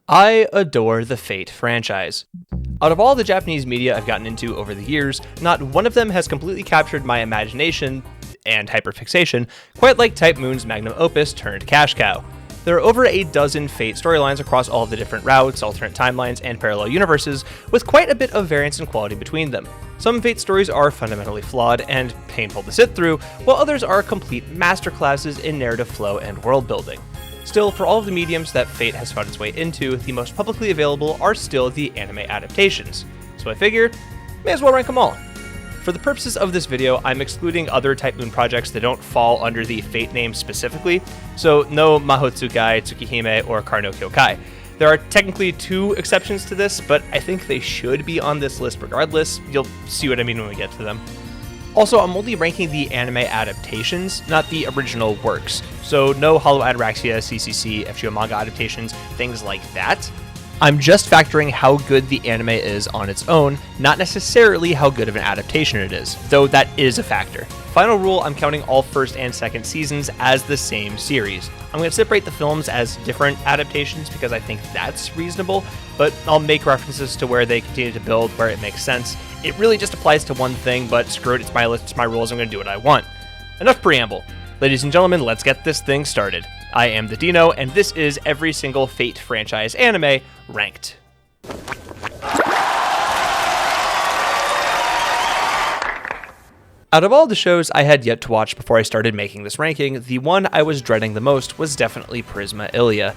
I adore the Fate franchise. Out of all the Japanese media I've gotten into over the years, not one of them has completely captured my imagination and hyperfixation quite like Type Moon's magnum opus turned cash cow. There are over a dozen Fate storylines across all of the different routes, alternate timelines, and parallel universes, with quite a bit of variance in quality between them. Some Fate stories are fundamentally flawed and painful to sit through, while others are complete masterclasses in narrative flow and world building. Still, for all of the mediums that Fate has found its way into, the most publicly available are still the anime adaptations. So I figure, may as well rank them all. For the purposes of this video, I'm excluding other Type Moon projects that don't fall under the Fate name specifically, so no Mahotsukai, Tsukihime, or Kar no Kyokai. There are technically 2 exceptions to this, but I think they should be on this list regardless. You'll see what I mean when we get to them. Also, I'm only ranking the anime adaptations, not the original works. So no Hollow Ataraxia, CCC, FGO manga adaptations, things like that. I'm just factoring how good the anime is on its own, not necessarily how good of an adaptation it is, though that is a factor. Final rule, I'm counting all first and second seasons as the same series. I'm going to separate the films as different adaptations because I think that's reasonable, but I'll make references to where they continue to build where it makes sense. It really just applies to one thing, but screw it, it's my list, it's my rules, I'm going to do what I want. Enough preamble. Ladies and gentlemen, let's get this thing started. I am the Dino, and this is every single Fate franchise anime ranked. Out of all the shows I had yet to watch before I started making this ranking, the one I was dreading the most was definitely Prisma Illya.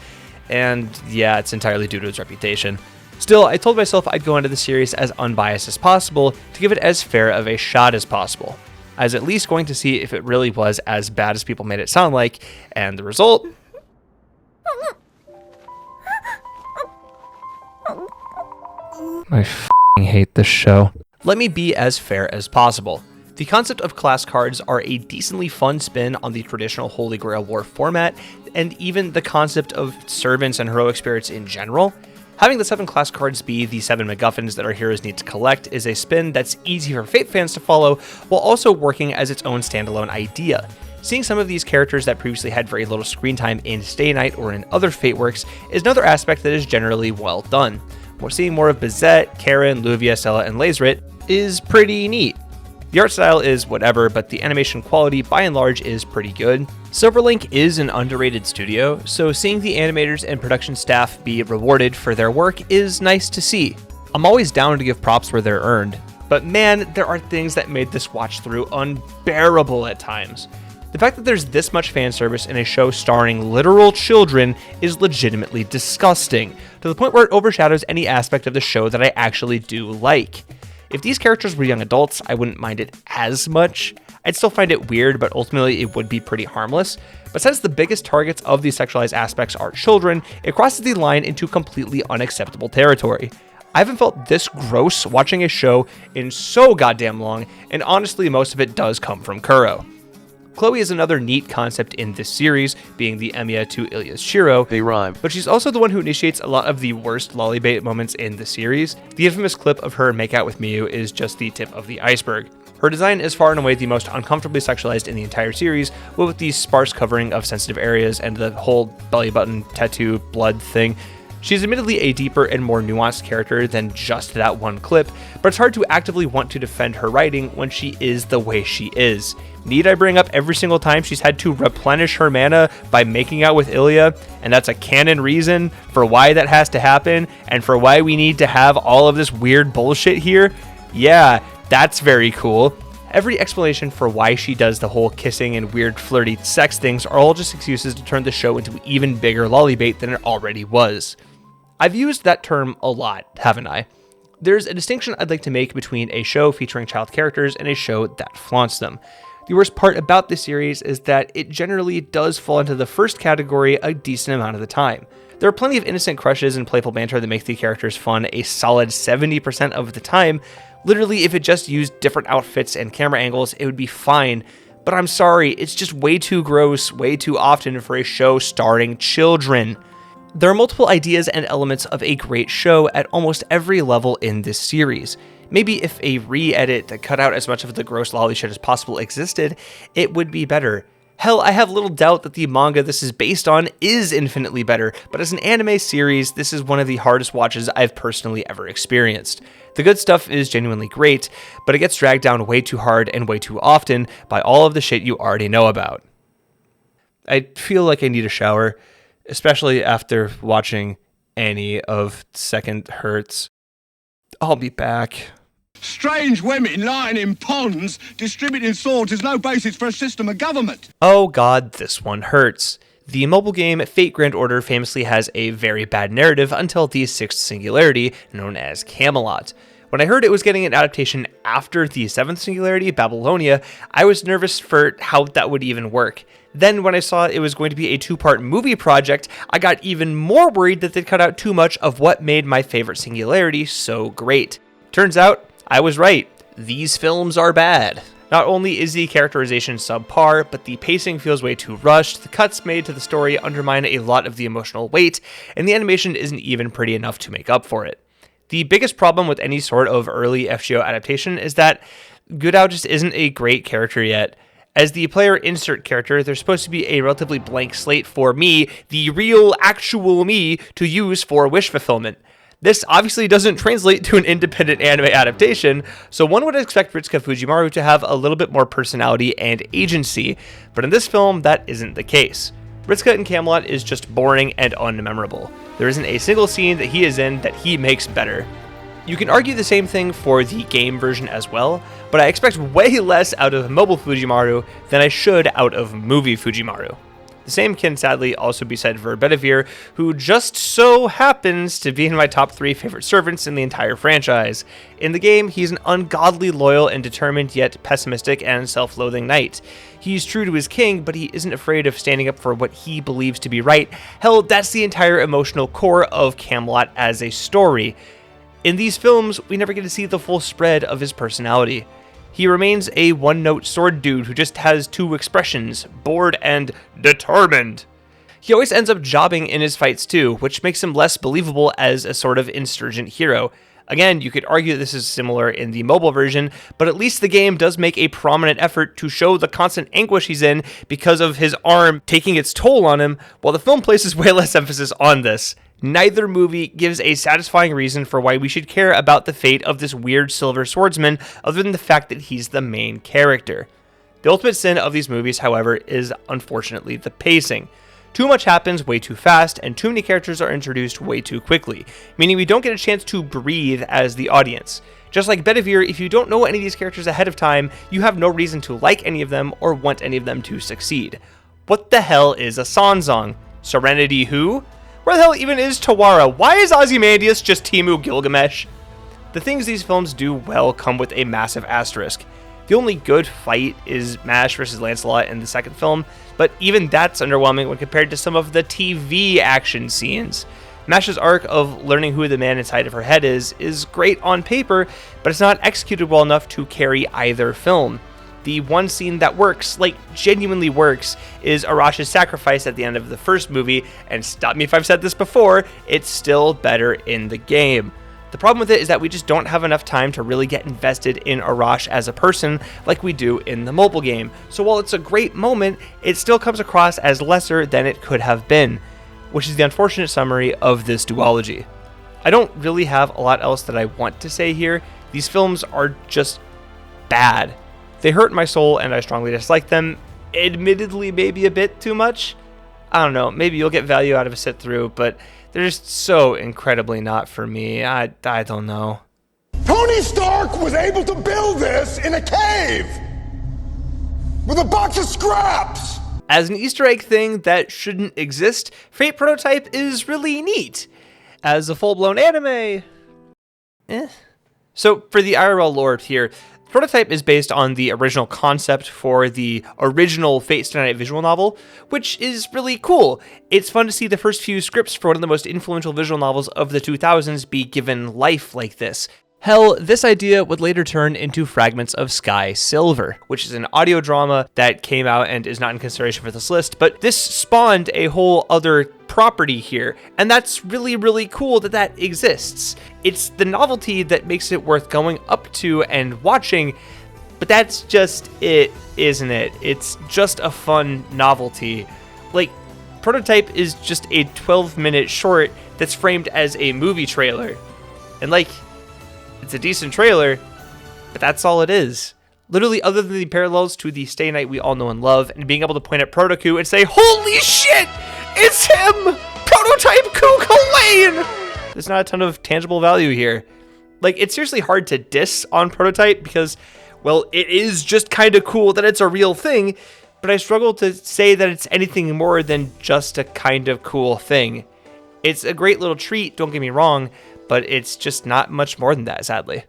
And yeah, it's entirely due to its reputation. Still, I told myself I'd go into the series as unbiased as possible to give it as fair of a shot as possible. I was at least going to see if it really was as bad as people made it sound like, and the result... I f***ing hate this show. Let me be as fair as possible. The concept of class cards are a decently fun spin on the traditional Holy Grail War format, and even the concept of servants and heroic spirits in general. Having the 7 class cards be the 7 MacGuffins that our heroes need to collect is a spin that's easy for Fate fans to follow, while also working as its own standalone idea. Seeing some of these characters that previously had very little screen time in Stay Night or in other Fate works is another aspect that is generally well done. Seeing more of Bizette, Karen, Luvia, Stella, and Lazerit is pretty neat. The art style is whatever, but the animation quality by and large is pretty good. Silverlink is an underrated studio, so seeing the animators and production staff be rewarded for their work is nice to see. I'm always down to give props where they're earned, but man, there are things that made this watch through unbearable at times. The fact that there's this much fan service in a show starring literal children is legitimately disgusting, to the point where it overshadows any aspect of the show that I actually do like. If these characters were young adults, I wouldn't mind it as much. I'd still find it weird, but ultimately it would be pretty harmless. But since the biggest targets of these sexualized aspects are children, it crosses the line into completely unacceptable territory. I haven't felt this gross watching a show in so goddamn long, and honestly most of it does come from Kuro. Chloe is another neat concept in this series, being the Emiya to Illya's Shiro. They rhyme. But she's also the one who initiates a lot of the worst lollybait moments in the series. The infamous clip of her makeout with Miyu is just the tip of the iceberg. Her design is far and away the most uncomfortably sexualized in the entire series, with the sparse covering of sensitive areas and the whole belly button tattoo blood thing. She's admittedly a deeper and more nuanced character than just that one clip, but it's hard to actively want to defend her writing when she is the way she is. Need I bring up every single time she's had to replenish her mana by making out with Illya, and that's a canon reason for why that has to happen, and for why we need to have all of this weird bullshit here? Yeah, that's very cool. Every explanation for why she does the whole kissing and weird flirty sex things are all just excuses to turn the show into even bigger lollybait than it already was. I've used that term a lot, haven't I? There's a distinction I'd like to make between a show featuring child characters and a show that flaunts them. The worst part about this series is that it generally does fall into the first category a decent amount of the time. There are plenty of innocent crushes and playful banter that make the characters fun a solid 70% of the time. Literally, if it just used different outfits and camera angles, it would be fine. But I'm sorry, it's just way too gross, way too often for a show starring children. There are multiple ideas and elements of a great show at almost every level in this series. Maybe if a re-edit that cut out as much of the gross lolly shit as possible existed, it would be better. Hell, I have little doubt that the manga this is based on is infinitely better, but as an anime series, this is one of the hardest watches I've personally ever experienced. The good stuff is genuinely great, but it gets dragged down way too hard and way too often by all of the shit you already know about. I feel like I need a shower, especially after watching any of Second Hurts. I'll be back. Strange women lying in ponds distributing swords is no basis for a system of government. Oh god, this one hurts. The mobile game Fate Grand Order famously has a very bad narrative until the sixth singularity, known as Camelot. When I heard it was getting an adaptation after the seventh singularity, Babylonia, I was nervous for how that would even work. Then when I saw it was going to be a two-part movie project, I got even more worried that they'd cut out too much of what made my favorite singularity so great. Turns out, I was right. These films are bad. Not only is the characterization subpar, but the pacing feels way too rushed, the cuts made to the story undermine a lot of the emotional weight, and the animation isn't even pretty enough to make up for it. The biggest problem with any sort of early FGO adaptation is that Goodao just isn't a great character yet. As the player insert character, there's supposed to be a relatively blank slate for me, the real, actual me, to use for wish fulfillment. This obviously doesn't translate to an independent anime adaptation, so one would expect Ritsuka Fujimaru to have a little bit more personality and agency, but in this film, that isn't the case. Ritsuka in Camelot is just boring and unmemorable. There isn't a single scene that he is in that he makes better. You can argue the same thing for the game version as well, but I expect way less out of mobile Fujimaru than I should out of movie Fujimaru. The same can sadly also be said for Bedivere, who just so happens to be in my top 3 favorite servants in the entire franchise. In the game, he's an ungodly loyal and determined yet pessimistic and self-loathing knight. He's true to his king, but he isn't afraid of standing up for what he believes to be right. Hell, that's the entire emotional core of Camelot as a story. In these films, we never get to see the full spread of his personality. He remains a one-note sword dude who just has 2 expressions, bored and determined. He always ends up jobbing in his fights too, which makes him less believable as a sort of insurgent hero. Again, you could argue this is similar in the mobile version, but at least the game does make a prominent effort to show the constant anguish he's in because of his arm taking its toll on him, while the film places way less emphasis on this. Neither movie gives a satisfying reason for why we should care about the fate of this weird silver swordsman other than the fact that he's the main character. The ultimate sin of these movies, however, is unfortunately the pacing. Too much happens way too fast, and too many characters are introduced way too quickly, meaning we don't get a chance to breathe as the audience. Just like Bedivere, if you don't know any of these characters ahead of time, you have no reason to like any of them or want any of them to succeed. What the hell is a Sanzong? Serenity who? Where the hell even is Tawara? Why is Ozymandias just Timu Gilgamesh? The things these films do well come with a massive asterisk. The only good fight is Mash versus Lancelot in the second film, but even that's underwhelming when compared to some of the TV action scenes. Mash's arc of learning who the man inside of her head is great on paper, but it's not executed well enough to carry either film. The one scene that works, like genuinely works, is Arash's sacrifice at the end of the first movie, and stop me if I've said this before, it's still better in the game. The problem with it is that we just don't have enough time to really get invested in Arash as a person like we do in the mobile game, so while it's a great moment, it still comes across as lesser than it could have been, which is the unfortunate summary of this duology. I don't really have a lot else that I want to say here. These films are just bad. They hurt my soul and I strongly dislike them, admittedly maybe a bit too much. I don't know, maybe you'll get value out of a sit through, but they're just so incredibly not for me. I don't know. Tony Stark was able to build this in a cave with a box of scraps. As an Easter egg thing that shouldn't exist, Fate Prototype is really neat. As a full-blown anime, So for the IRL lore here, Prototype is based on the original concept for the original Fate Stay Night visual novel, which is really cool. It's fun to see the first few scripts for one of the most influential visual novels of the 2000s be given life like this. Hell, this idea would later turn into Fragments of Sky Silver, which is an audio drama that came out and is not in consideration for this list, but this spawned a whole other property here, and that's really, really cool that that exists. It's the novelty that makes it worth going up to and watching, But that's just it, isn't it? It's just a fun novelty. Like, Prototype is just a 12-minute short that's framed as a movie trailer. And like, it's a decent trailer, but that's all it is. Literally, other than the parallels to the Stay Night we all know and love, and being able to point at Protoku and say, holy shit, it's him! Prototype Kaleid! There's not a ton of tangible value here. Like, it's seriously hard to diss on Prototype because, well, it is just kind of cool that it's a real thing, but I struggle to say that it's anything more than just a kind of cool thing. It's a great little treat, don't get me wrong, but it's just not much more than that, sadly.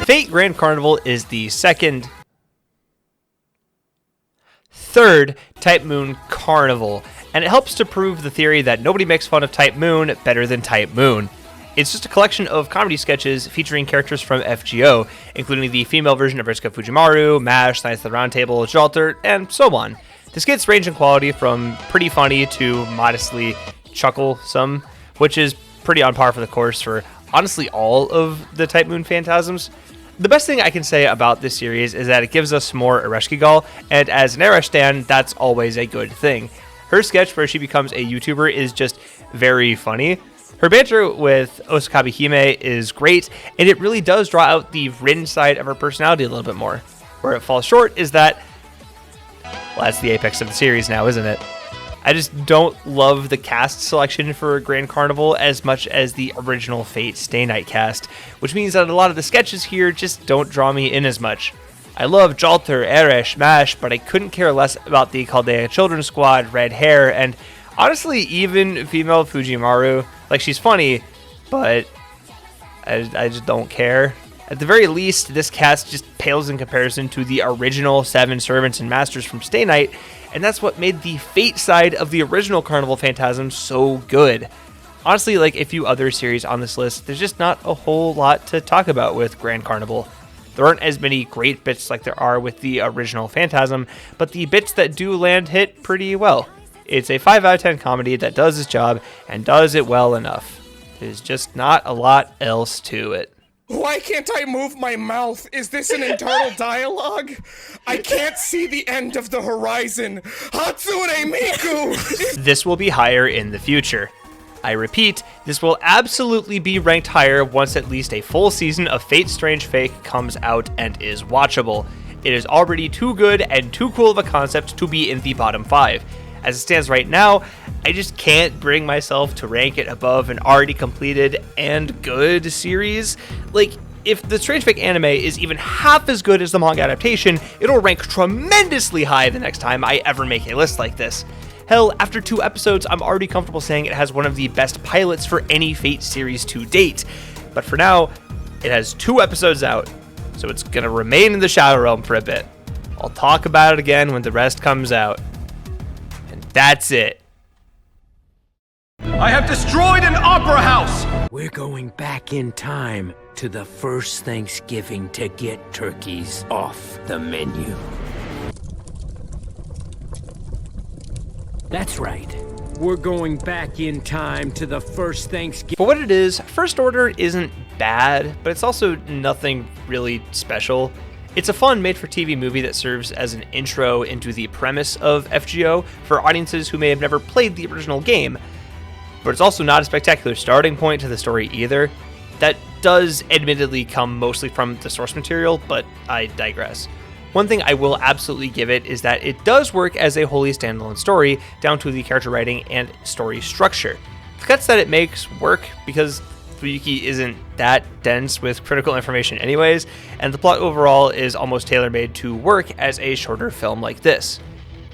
Fate Grand Carnival is the third Type Moon Carnival, and it helps to prove the theory that nobody makes fun of Type Moon better than Type Moon. It's just a collection of comedy sketches featuring characters from FGO, including the female version of Ritsuko Fujimaru, MASH, Knights of the Round Table, Jalter, and so on. The skits range in quality from pretty funny to modestly chucklesome, which is pretty on par for the course for honestly all of the Type Moon Phantasms. The best thing I can say about this series is that it gives us more Ereshkigal, and as an Eresh stan, that's always a good thing. Her sketch where she becomes a YouTuber is just very funny. Her banter with Osakabe Hime is great, and it really does draw out the Rin side of her personality a little bit more. Where it falls short is that, well, that's the apex of the series now, isn't it? I just don't love the cast selection for Grand Carnival as much as the original Fate Stay Night cast, which means that a lot of the sketches here just don't draw me in as much. I love Jalter, Eresh, MASH, but I couldn't care less about the Chaldea Children's Squad, Red Hair, and honestly, even female Fujimaru. Like, she's funny, but I just don't care. At the very least, this cast just pales in comparison to the original 7 servants and masters from Stay Night, and that's what made the Fate side of the original Carnival Phantasm so good. Honestly, like a few other series on this list, there's just not a whole lot to talk about with Grand Carnival. There aren't as many great bits like there are with the original Phantasm, but the bits that do land hit pretty well. It's a 5 out of 10 comedy that does its job and does it well enough. There's just not a lot else to it. Why can't I move my mouth? Is this an internal dialogue? I can't see the end of the horizon. Hatsune Miku! This will be higher in the future. I repeat, this will absolutely be ranked higher once at least a full season of Fate Strange Fake comes out and is watchable. It is already too good and too cool of a concept to be in the bottom 5. As it stands right now, I just can't bring myself to rank it above an already completed and good series. Like, if the Strange Fake anime is even half as good as the manga adaptation, it'll rank tremendously high the next time I ever make a list like this. Hell, after 2 episodes, I'm already comfortable saying it has one of the best pilots for any Fate series to date. But for now, it has 2 episodes out, so it's gonna remain in the Shadow Realm for a bit. I'll talk about it again when the rest comes out. That's it. I have destroyed an opera house! We're going back in time to the first Thanksgiving to get turkeys off the menu. That's right. We're going back in time to the first Thanksgiving. For what it is, First Order isn't bad, but it's also nothing really special. It's a fun made-for-TV movie that serves as an intro into the premise of FGO for audiences who may have never played the original game, but it's also not a spectacular starting point to the story either. That does admittedly come mostly from the source material, but I digress. One thing I will absolutely give it is that it does work as a wholly standalone story, down to the character writing and story structure. The cuts that it makes work because Fuyuki isn't that dense with critical information anyways, and the plot overall is almost tailor-made to work as a shorter film like this.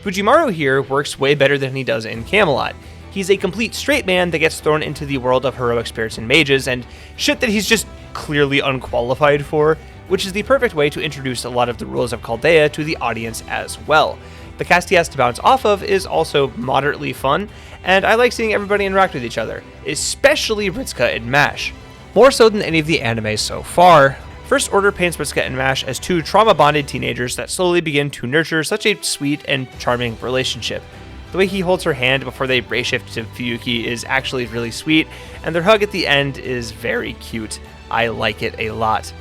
Fujimaru here works way better than he does in Camelot. He's a complete straight man that gets thrown into the world of heroic spirits and mages, and shit that he's just clearly unqualified for, which is the perfect way to introduce a lot of the rules of Chaldea to the audience as well. The cast he has to bounce off of is also moderately fun, and I like seeing everybody interact with each other, especially Ritsuka and MASH. More so than any of the anime so far, First Order paints Ritsuka and MASH as 2 trauma-bonded teenagers that slowly begin to nurture such a sweet and charming relationship. The way he holds her hand before they race shift to Fuyuki is actually really sweet, and their hug at the end is very cute. I like it a lot.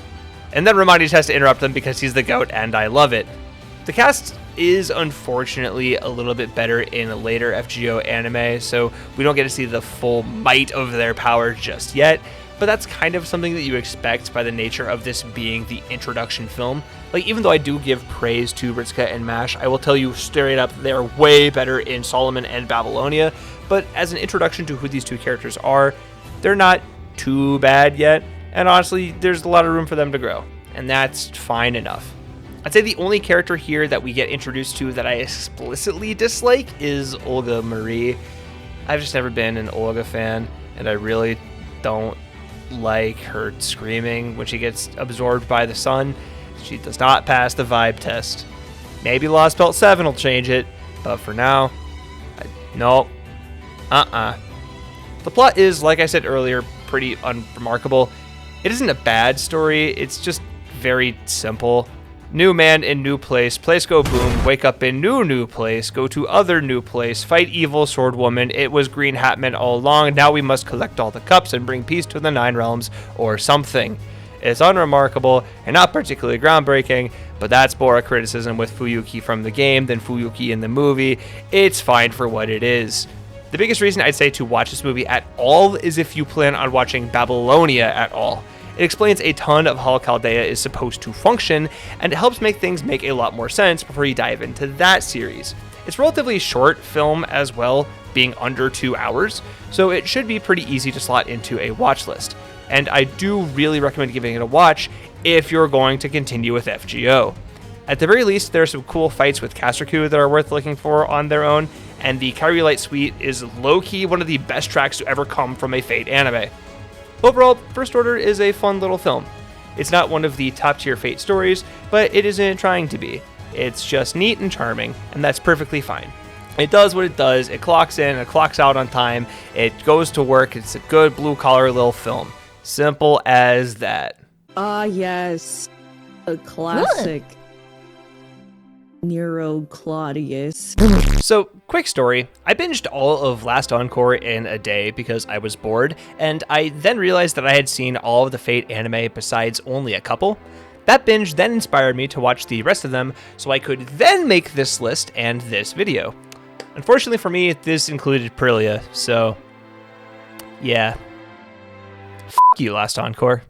And then Romani has to interrupt them because he's the GOAT and I love it. The cast is unfortunately a little bit better in a later FGO anime, so we don't get to see the full might of their power just yet, but that's kind of something that you expect by the nature of this being the introduction film. Like, even though I do give praise to Ritsuka and MASH, I will tell you straight up they're way better in Solomon and Babylonia, but as an introduction to who these two characters are, they're not too bad yet, and honestly, there's a lot of room for them to grow, and that's fine enough. I'd say the only character here that we get introduced to that I explicitly dislike is Olga Marie. I've just never been an Olga fan, and I really don't like her screaming when she gets absorbed by the sun. She does not pass the vibe test. Maybe Lost Belt 7 will change it, but for now, no. The plot is, like I said earlier, pretty unremarkable. It isn't a bad story, it's just very simple. New man in new place go boom, wake up in new place, go to other new place, fight evil sword woman, it was Green Hatman all along, now we must collect all the cups and bring peace to the 9 realms, or something. It's unremarkable and not particularly groundbreaking, but that's more a criticism with Fuyuki from the game than Fuyuki in the movie. It's fine for what it is. The biggest reason I'd say to watch this movie at all is if you plan on watching Babylonia at all. It explains a ton of how Chaldea is supposed to function, and it helps make things make a lot more sense before you dive into that series. It's a relatively short film as well, being under 2 hours, so it should be pretty easy to slot into a watch list. And I do really recommend giving it a watch if you're going to continue with FGO. At the very least, there are some cool fights with Casterku that are worth looking for on their own, and the Kairi Light Suite is low-key one of the best tracks to ever come from a Fate anime. Overall, First Order is a fun little film. It's not one of the top-tier Fate stories, but it isn't trying to be. It's just neat and charming, and that's perfectly fine. It does what it does, it clocks in, it clocks out on time, it goes to work, it's a good blue-collar little film. Simple as that. Ah, yes. A classic. Nero Claudius. So, quick story. I binged all of Last Encore in a day because I was bored, and I then realized that I had seen all of the Fate anime besides only a couple. That binge then inspired me to watch the rest of them so I could then make this list and this video. Unfortunately for me, this included Illya, so yeah. F*** you, Last Encore.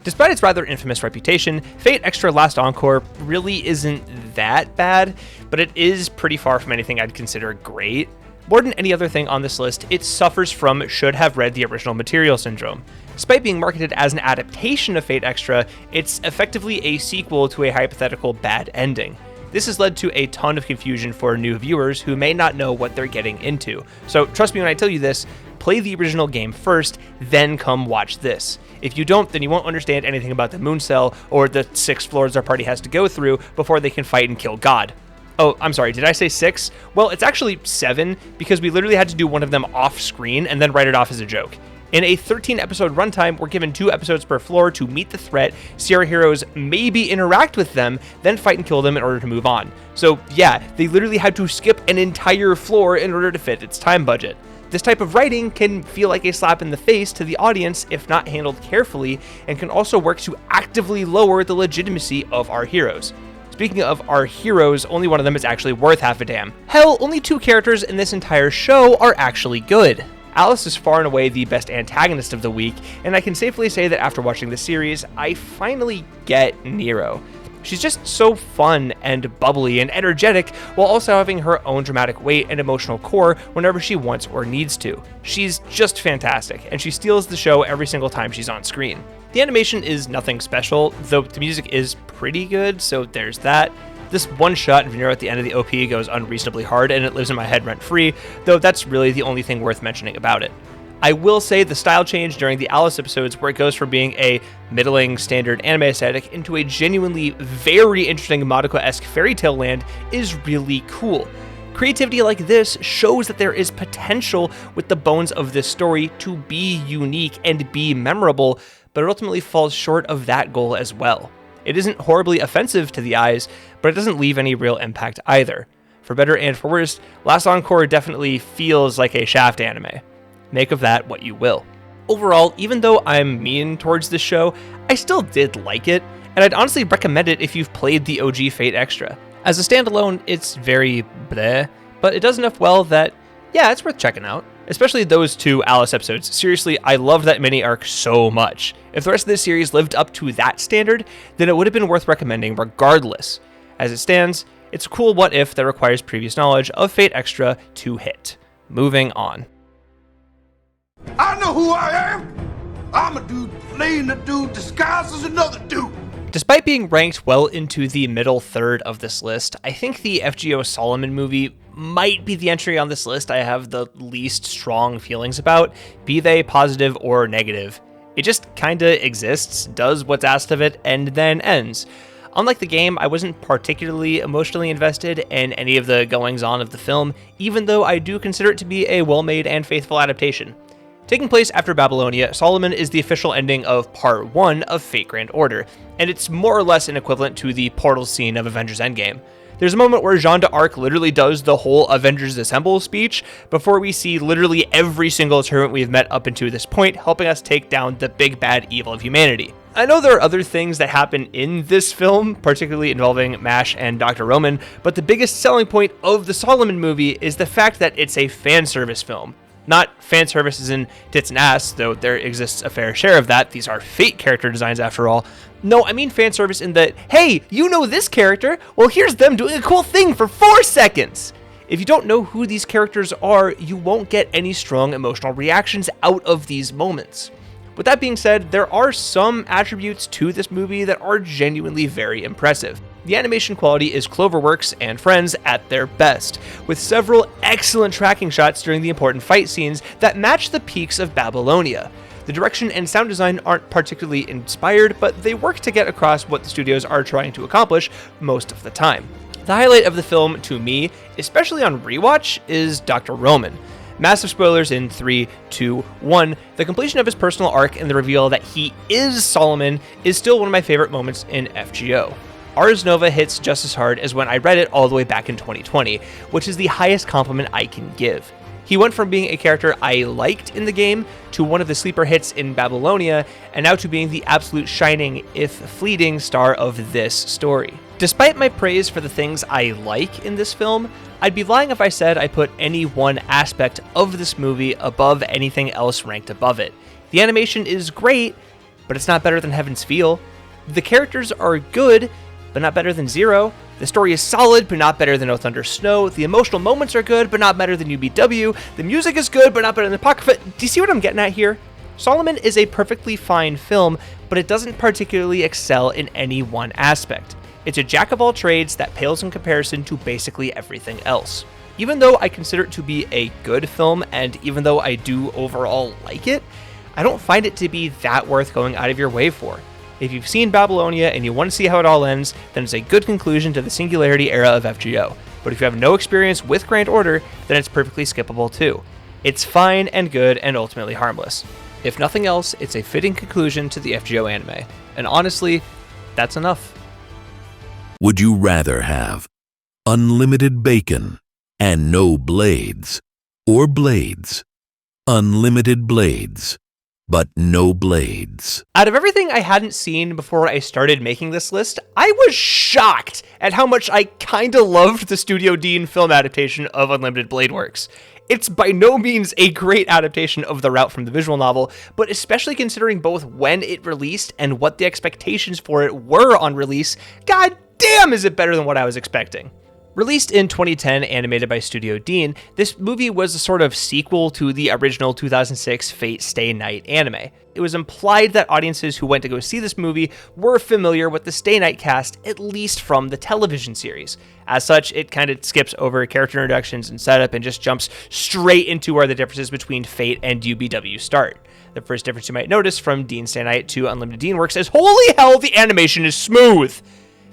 Despite its rather infamous reputation, Fate Extra Last Encore really isn't that bad, but it is pretty far from anything I'd consider great. More than any other thing on this list, it suffers from should have read the original material syndrome. Despite being marketed as an adaptation of Fate Extra, it's effectively a sequel to a hypothetical bad ending. This has led to a ton of confusion for new viewers who may not know what they're getting into. So trust me when I tell you this, play the original game first, then come watch this. If you don't, then you won't understand anything about the Moon Cell or the 6 floors our party has to go through before they can fight and kill God. Oh, I'm sorry, did I say 6? Well, it's actually 7 because we literally had to do one of them off screen and then write it off as a joke. In a 13-episode runtime, we're given 2 episodes per floor to meet the threat, see our heroes maybe interact with them, then fight and kill them in order to move on. So yeah, they literally had to skip an entire floor in order to fit its time budget. This type of writing can feel like a slap in the face to the audience if not handled carefully, and can also work to actively lower the legitimacy of our heroes. Speaking of our heroes, only one of them is actually worth half a damn. Hell, only 2 characters in this entire show are actually good. Alice is far and away the best antagonist of the week, and I can safely say that after watching the series, I finally get Nero. She's just so fun and bubbly and energetic, while also having her own dramatic weight and emotional core whenever she wants or needs to. She's just fantastic, and she steals the show every single time she's on screen. The animation is nothing special, though the music is pretty good, so there's that. This one shot of Nero at the end of the OP goes unreasonably hard, and it lives in my head rent-free, though that's really the only thing worth mentioning about it. I will say the style change during the Alice episodes, where it goes from being a middling standard anime aesthetic into a genuinely very interesting Madoka-esque fairy tale land, is really cool. Creativity like this shows that there is potential with the bones of this story to be unique and be memorable, but it ultimately falls short of that goal as well. It isn't horribly offensive to the eyes, but it doesn't leave any real impact either. For better and for worse, Last Encore definitely feels like a Shaft anime. Make of that what you will. Overall, even though I'm mean towards this show, I still did like it, and I'd honestly recommend it if you've played the OG Fate Extra. As a standalone, it's very bleh, but it does enough well that, yeah, it's worth checking out. Especially those 2 Alice episodes. Seriously, I love that mini arc so much. If the rest of this series lived up to that standard, then it would have been worth recommending regardless. As it stands, it's a cool what if that requires previous knowledge of Fate Extra to hit. Moving on. I know who I am. I'm a dude playing a dude disguised as another dude. Despite being ranked well into the middle third of this list, I think the FGO Solomon movie might be the entry on this list I have the least strong feelings about, be they positive or negative. It just kinda exists, does what's asked of it, and then ends. Unlike the game, I wasn't particularly emotionally invested in any of the goings-on of the film, even though I do consider it to be a well-made and faithful adaptation. Taking place after Babylonia, Solomon is the official ending of Part 1 of Fate Grand Order, and it's more or less an equivalent to the portal scene of Avengers Endgame. There's a moment where Jean d'Arc literally does the whole Avengers Assemble speech before we see literally every single tournament we've met up until this point, helping us take down the big bad evil of humanity. I know there are other things that happen in this film, particularly involving MASH and Dr. Roman, but the biggest selling point of the Solomon movie is the fact that it's a fan service film. Not fan service as in tits and ass, though there exists a fair share of that. These are Fate character designs after all. No, I mean fan service in that, hey, you know this character? Well, here's them doing a cool thing for 4 seconds. If you don't know who these characters are, you won't get any strong emotional reactions out of these moments. With that being said, there are some attributes to this movie that are genuinely very impressive. The animation quality is Cloverworks and Friends at their best, with several excellent tracking shots during the important fight scenes that match the peaks of Babylonia. The direction and sound design aren't particularly inspired, but they work to get across what the studios are trying to accomplish most of the time. The highlight of the film, to me, especially on rewatch, is Dr. Roman. Massive spoilers in 3, 2, 1. The completion of his personal arc and the reveal that he is Solomon is still one of my favorite moments in FGO. Ars Nova hits just as hard as when I read it all the way back in 2020, which is the highest compliment I can give. He went from being a character I liked in the game to one of the sleeper hits in Babylonia, and now to being the absolute shining, if fleeting, star of this story. Despite my praise for the things I like in this film, I'd be lying if I said I put any one aspect of this movie above anything else ranked above it. The animation is great, but it's not better than Heaven's Feel. The characters are good, but not better than Zero. The story is solid, but not better than No Thunder Snow. The emotional moments are good, but not better than UBW. The music is good, but not better than Apocrypha. Do you see what I'm getting at here? Solomon is a perfectly fine film, but it doesn't particularly excel in any one aspect. It's a jack of all trades that pales in comparison to basically everything else. Even though I consider it to be a good film, and even though I do overall like it, I don't find it to be that worth going out of your way for. If you've seen Babylonia and you want to see how it all ends, then it's a good conclusion to the Singularity era of FGO. But if you have no experience with Grand Order, then it's perfectly skippable too. It's fine and good and ultimately harmless. If nothing else, it's a fitting conclusion to the FGO anime. And honestly, that's enough. Would you rather have unlimited bacon and no blades, or blades, unlimited blades, but no blades? Out of everything I hadn't seen before I started making this list, I was shocked at how much I kinda loved the Studio Deen film adaptation of Unlimited Blade Works. It's by no means a great adaptation of the route from the visual novel, but especially considering both when it released and what the expectations for it were on release, god damn is it better than what I was expecting. Released in 2010, animated by Studio Deen, this movie was a sort of sequel to the original 2006 Fate Stay Night anime. It was implied that audiences who went to go see this movie were familiar with the Stay Night cast, at least from the television series. As such, it kind of skips over character introductions and setup and just jumps straight into where the differences between Fate and UBW start. The first difference you might notice from Deen Stay Night to Unlimited Deen Works is, holy hell, the animation is smooth!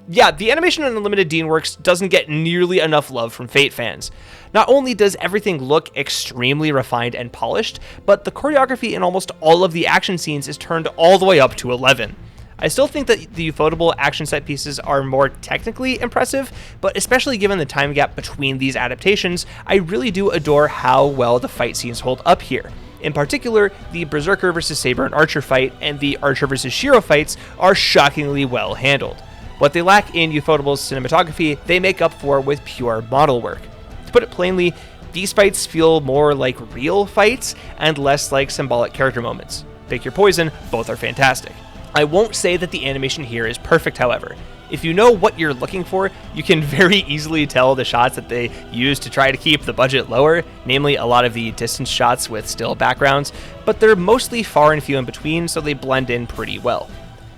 Yeah, the animation on Unlimited Deen Works doesn't get nearly enough love from Fate fans. Not only does everything look extremely refined and polished, but the choreography in almost all of the action scenes is turned all the way up to 11. I still think that the ufotable action set pieces are more technically impressive, but especially given the time gap between these adaptations, I really do adore how well the fight scenes hold up here. In particular, the Berserker vs. Saber and Archer fight and the Archer vs. Shiro fights are shockingly well handled. What they lack in Ufotable's cinematography, they make up for with pure model work. To put it plainly, these fights feel more like real fights and less like symbolic character moments. Pick your poison, both are fantastic. I won't say that the animation here is perfect, however. If you know what you're looking for, you can very easily tell the shots that they use to try to keep the budget lower, namely a lot of the distance shots with still backgrounds, but they're mostly far and few in between, so they blend in pretty well.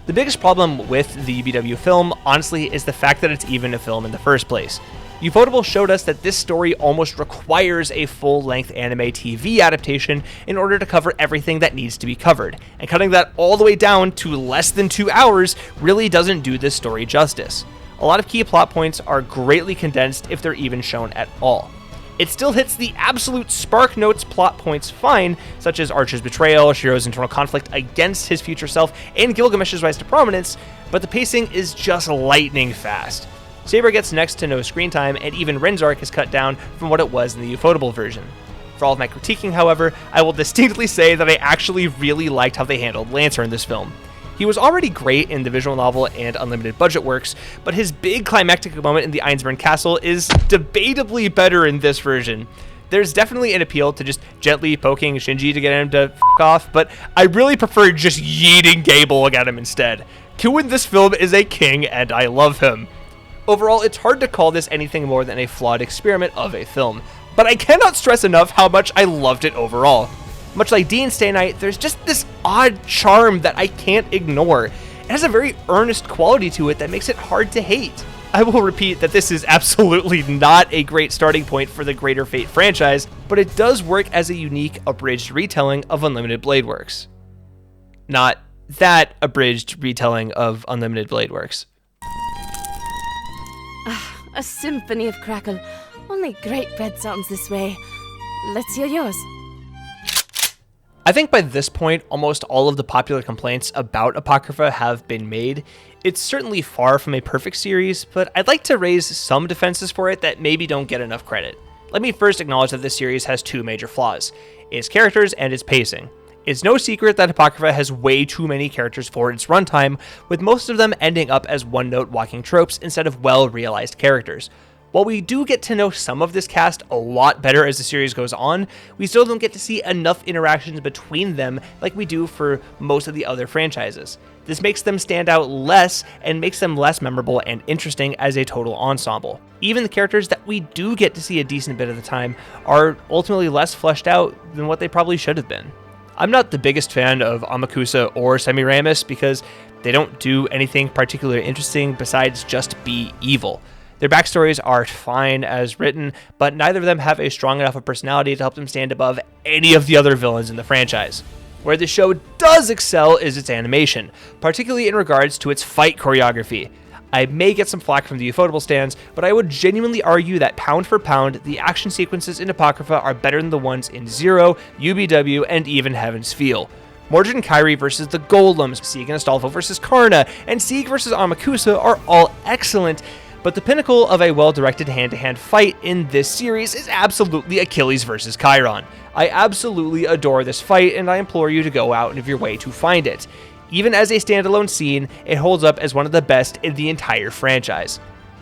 The biggest problem with the UBW film, honestly, is the fact that it's even a film in the first place. Ufotable showed us that this story almost requires a full-length anime TV adaptation in order to cover everything that needs to be covered, and cutting that all the way down to less than 2 hours really doesn't do this story justice. A lot of key plot points are greatly condensed if they're even shown at all. It still hits the absolute spark notes plot points fine, such as Archer's betrayal, Shiro's internal conflict against his future self, and Gilgamesh's rise to prominence, but the pacing is just lightning fast. Saber gets next to no screen time, and even Ren's arc is cut down from what it was in the Ufotable version. For all of my critiquing, however, I will distinctly say that I actually really liked how they handled Lancer in this film. He was already great in the visual novel and unlimited budget works, but his big climactic moment in the Einsborn Castle is debatably better in this version. There's definitely an appeal to just gently poking Shinji to get him to f*** off, but I really prefer just yeeting Gable at him instead. Q in this film is a king, and I love him. Overall, it's hard to call this anything more than a flawed experiment of a film, but I cannot stress enough how much I loved it overall. Much like Deen Stay Night, there's just this odd charm that I can't ignore. It has a very earnest quality to it that makes it hard to hate. I will repeat that this is absolutely not a great starting point for the Greater Fate franchise, but it does work as a unique, abridged retelling of Unlimited Blade Works. Not that abridged retelling of Unlimited Blade Works. A symphony of crackle. Only great bread sounds this way. Let's hear yours. I think by this point, almost all of the popular complaints about Apocrypha have been made. It's certainly far from a perfect series, but I'd like to raise some defenses for it that maybe don't get enough credit. Let me first acknowledge that this series has two major flaws: its characters and its pacing. It's no secret that Apocrypha has way too many characters for its runtime, with most of them ending up as one-note walking tropes instead of well-realized characters. While we do get to know some of this cast a lot better as the series goes on, we still don't get to see enough interactions between them like we do for most of the other franchises. This makes them stand out less and makes them less memorable and interesting as a total ensemble. Even the characters that we do get to see a decent bit of the time are ultimately less fleshed out than what they probably should have been. I'm not the biggest fan of Amakusa or Semiramis because they don't do anything particularly interesting besides just be evil. Their backstories are fine as written, but neither of them have a strong enough of personality to help them stand above any of the other villains in the franchise. Where the show does excel is its animation, particularly in regards to its fight choreography. I may get some flack from the Ufotable stands, but I would genuinely argue that pound for pound, the action sequences in Apocrypha are better than the ones in Zero, UBW, and even Heaven's Feel. Mordred and Kairi versus the Golems, Sieg and Astolfo versus Karna, and Sieg versus Amakusa are all excellent, but the pinnacle of a well-directed hand-to-hand fight in this series is absolutely Achilles versus Chiron. I absolutely adore this fight, and I implore you to go out of your way to find it. Even as a standalone scene, it holds up as one of the best in the entire franchise.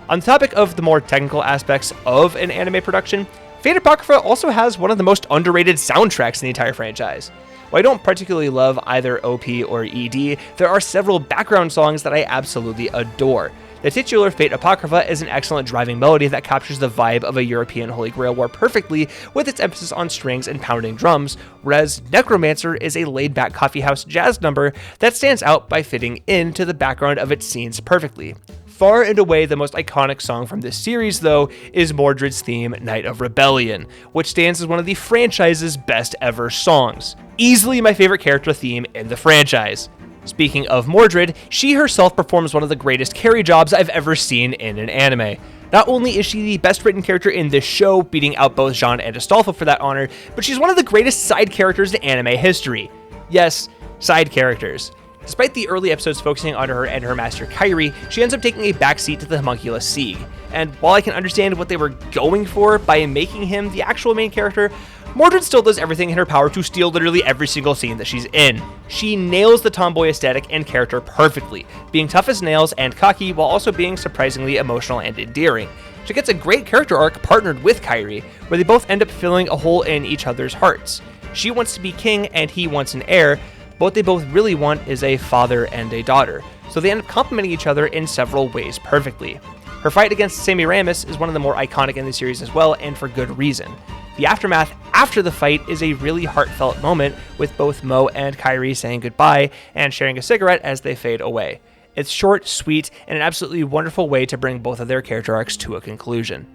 On the topic of the more technical aspects of an anime production, Fate Apocrypha also has one of the most underrated soundtracks in the entire franchise. While I don't particularly love either OP or ED, there are several background songs that I absolutely adore. The titular Fate Apocrypha is an excellent driving melody that captures the vibe of a European Holy Grail war perfectly, with its emphasis on strings and pounding drums, whereas Necromancer is a laid-back coffeehouse jazz number that stands out by fitting into the background of its scenes perfectly. Far and away the most iconic song from this series, though, is Mordred's theme, Night of Rebellion, which stands as one of the franchise's best ever songs. Easily my favorite character theme in the franchise. Speaking of Mordred, she herself performs one of the greatest carry jobs I've ever seen in an anime. Not only is she the best written character in this show, beating out both Jean and Astolfo for that honor, but she's one of the greatest side characters in anime history. Yes, side characters. Despite the early episodes focusing on her and her master Kairi, she ends up taking a backseat to the homunculus Sieg. And while I can understand what they were going for by making him the actual main character, Mordred still does everything in her power to steal literally every single scene that she's in. She nails the tomboy aesthetic and character perfectly, being tough as nails and cocky while also being surprisingly emotional and endearing. She gets a great character arc partnered with Kairi, where they both end up filling a hole in each other's hearts. She wants to be king and he wants an heir, but what they both really want is a father and a daughter, so they end up complementing each other in several ways perfectly. Her fight against Semiramis is one of the more iconic in the series as well, and for good reason. The aftermath after the fight is a really heartfelt moment, with both Mo and Kairi saying goodbye and sharing a cigarette as they fade away. It's short, sweet, and an absolutely wonderful way to bring both of their character arcs to a conclusion.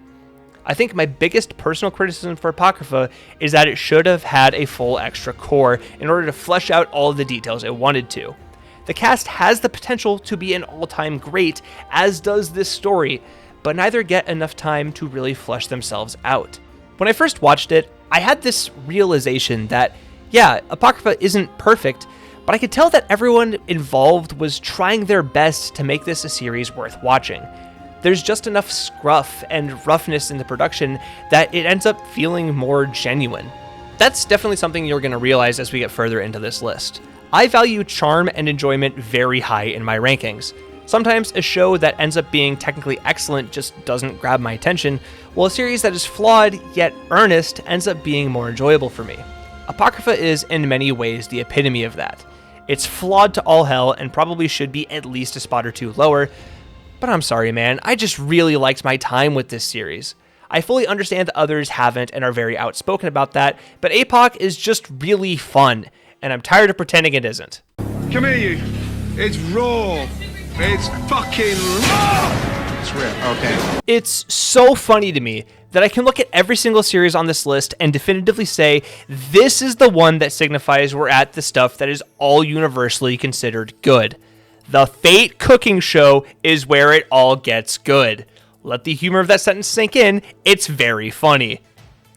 I think my biggest personal criticism for Apocrypha is that it should have had a full extra core in order to flesh out all of the details it wanted to. The cast has the potential to be an all-time great, as does this story, but neither get enough time to really flesh themselves out. When I first watched it, I had this realization that, yeah, Apocrypha isn't perfect, but I could tell that everyone involved was trying their best to make this a series worth watching. There's just enough scruff and roughness in the production that it ends up feeling more genuine. That's definitely something you're going to realize as we get further into this list. I value charm and enjoyment very high in my rankings. Sometimes a show that ends up being technically excellent just doesn't grab my attention, while a series that is flawed yet earnest ends up being more enjoyable for me. Apocrypha is in many ways the epitome of that. It's flawed to all hell and probably should be at least a spot or two lower, but I'm sorry man, I just really liked my time with this series. I fully understand that others haven't and are very outspoken about that, but APOC is just really fun, and I'm tired of pretending it isn't. Come here, you. It's raw. It's fucking raw. It's real. Okay. It's so funny to me that I can look at every single series on this list and definitively say this is the one that signifies we're at the stuff that is all universally considered good. The Fate cooking show is where it all gets good. Let the humor of that sentence sink in, it's very funny.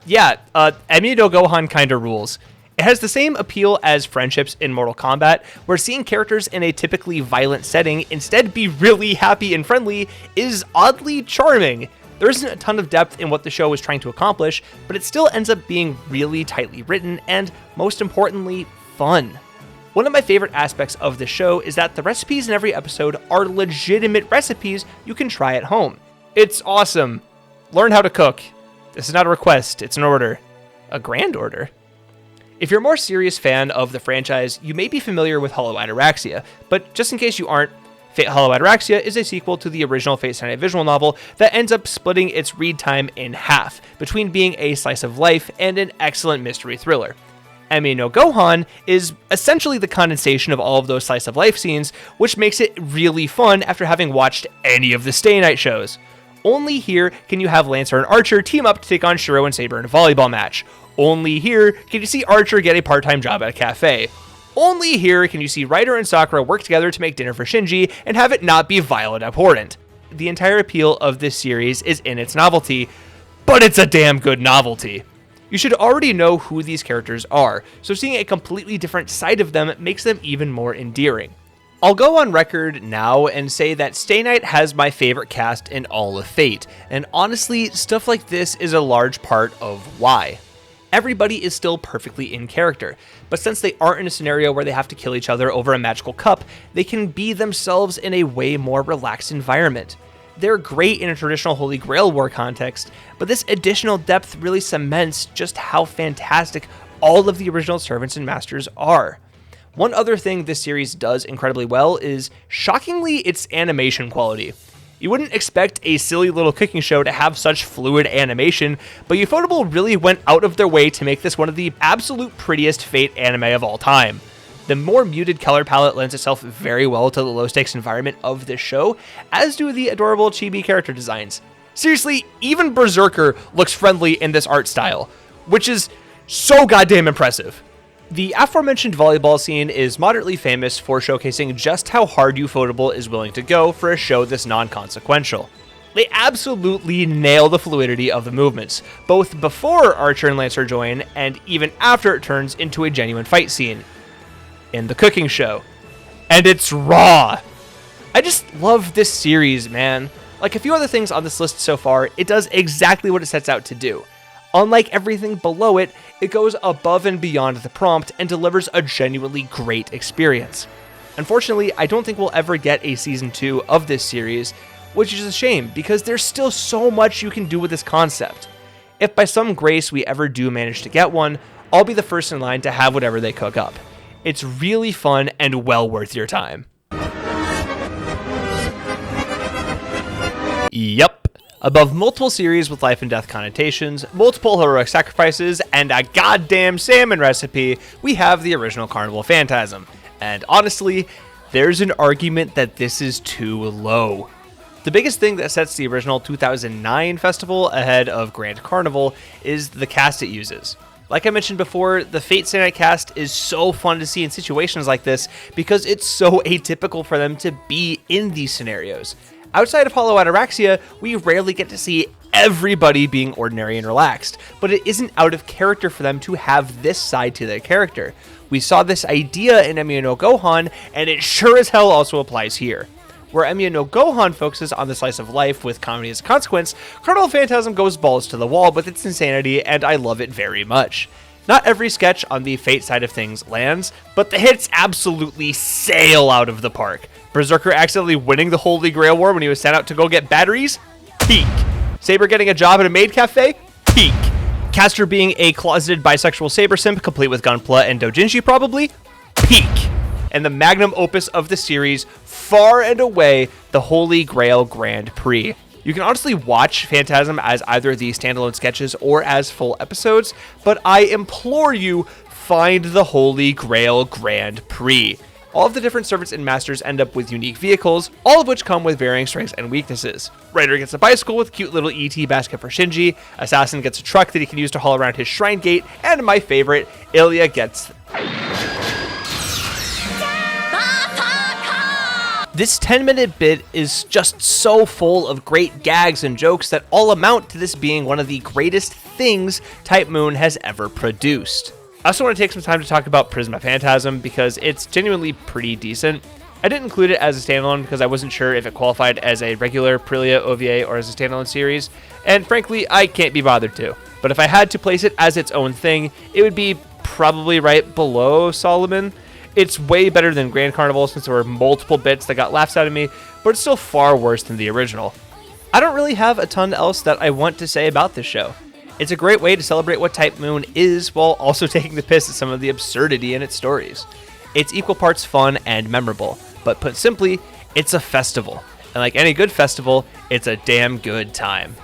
Yeah, Emiya no Gohan kinda rules. It has the same appeal as friendships in Mortal Kombat, where seeing characters in a typically violent setting instead be really happy and friendly is oddly charming. There isn't a ton of depth in what the show is trying to accomplish, but it still ends up being really tightly written and, most importantly, fun. One of my favorite aspects of the show is that the recipes in every episode are legitimate recipes you can try at home. It's awesome. Learn how to cook. This is not a request, it's an order. A grand order. If you're a more serious fan of the franchise, you may be familiar with Hollow Ataraxia, but just in case you aren't, Fate Hollow Ataraxia is a sequel to the original Fate Stay Night visual novel that ends up splitting its read time in half, between being a slice of life and an excellent mystery thriller. Emiya no Gohan is essentially the condensation of all of those slice of life scenes, which makes it really fun after having watched any of the Stay Night shows. Only here can you have Lancer and Archer team up to take on Shiro and Saber in a volleyball match. Only here can you see Archer get a part-time job at a cafe. Only here can you see Ryder and Sakura work together to make dinner for Shinji and have it not be vile and abhorrent. The entire appeal of this series is in its novelty, but it's a damn good novelty. You should already know who these characters are, so seeing a completely different side of them makes them even more endearing. I'll go on record now and say that Stay Night has my favorite cast in all of Fate, and honestly, stuff like this is a large part of why. Everybody is still perfectly in character, but since they aren't in a scenario where they have to kill each other over a magical cup, they can be themselves in a way more relaxed environment. They're great in a traditional Holy Grail war context, but this additional depth really cements just how fantastic all of the original servants and masters are. One other thing this series does incredibly well is, shockingly, its animation quality. You wouldn't expect a silly little cooking show to have such fluid animation, but Ufotable really went out of their way to make this one of the absolute prettiest Fate anime of all time. The more muted color palette lends itself very well to the low-stakes environment of this show, as do the adorable chibi character designs. Seriously, even Berserker looks friendly in this art style, which is so goddamn impressive. The aforementioned volleyball scene is moderately famous for showcasing just how hard Ufotable is willing to go for a show this non-consequential. They absolutely nail the fluidity of the movements, both before Archer and Lancer join, and even after it turns into a genuine fight scene. In the cooking show. And it's raw! I just love this series, man. Like a few other things on this list so far, it does exactly what it sets out to do. Unlike everything below it, It goes above and beyond the prompt and delivers a genuinely great experience. Unfortunately, I don't think we'll ever get a season 2 of this series, which is a shame because there's still so much you can do with this concept. If by some grace we ever do manage to get one, I'll be the first in line to have whatever they cook up. It's really fun and well worth your time. Yup. Above multiple series with life and death connotations, multiple heroic sacrifices, and a goddamn salmon recipe, we have the original Carnival Phantasm. And honestly, there's an argument that this is too low. The biggest thing that sets the original 2009 festival ahead of Grand Carnival is the cast it uses. Like I mentioned before, the Fate Stay Night cast is so fun to see in situations like this because it's so atypical for them to be in these scenarios. Outside of Hollow Ataraxia, we rarely get to see everybody being ordinary and relaxed, but it isn't out of character for them to have this side to their character. We saw this idea in Emiya no Gohan, and it sure as hell also applies here. Where Emiya no Gohan focuses on the slice of life with comedy as a consequence, Carnival Phantasm goes balls to the wall with its insanity, and I love it very much. Not every sketch on the Fate side of things lands, but the hits absolutely sail out of the park. Berserker accidentally winning the Holy Grail War when he was sent out to go get batteries? Peak. Saber getting a job at a maid cafe? Peak. Castor being a closeted bisexual Saber simp, complete with Gunpla and Dojinshi probably? Peak. And the magnum opus of the series, far and away, the Holy Grail Grand Prix. You can honestly watch Phantasm as either the standalone sketches or as full episodes, but I implore you, find the Holy Grail Grand Prix. All of the different servants and masters end up with unique vehicles, all of which come with varying strengths and weaknesses. Rider gets a bicycle with cute little ET basket for Shinji, Assassin gets a truck that he can use to haul around his shrine gate, and my favorite, Illya gets... This 10-minute bit is just so full of great gags and jokes that all amount to this being one of the greatest things Type Moon has ever produced. I also want to take some time to talk about Prisma Phantasm because it's genuinely pretty decent. I didn't include it as a standalone because I wasn't sure if it qualified as a regular Prilya OVA or as a standalone series, and frankly, I can't be bothered to. But if I had to place it as its own thing, it would be probably right below Solomon. It's way better than Grand Carnival since there were multiple bits that got laughs out of me, but it's still far worse than the original. I don't really have a ton else that I want to say about this show. It's a great way to celebrate what Type Moon is while also taking the piss at some of the absurdity in its stories. It's equal parts fun and memorable, but put simply, it's a festival. And like any good festival, it's a damn good time.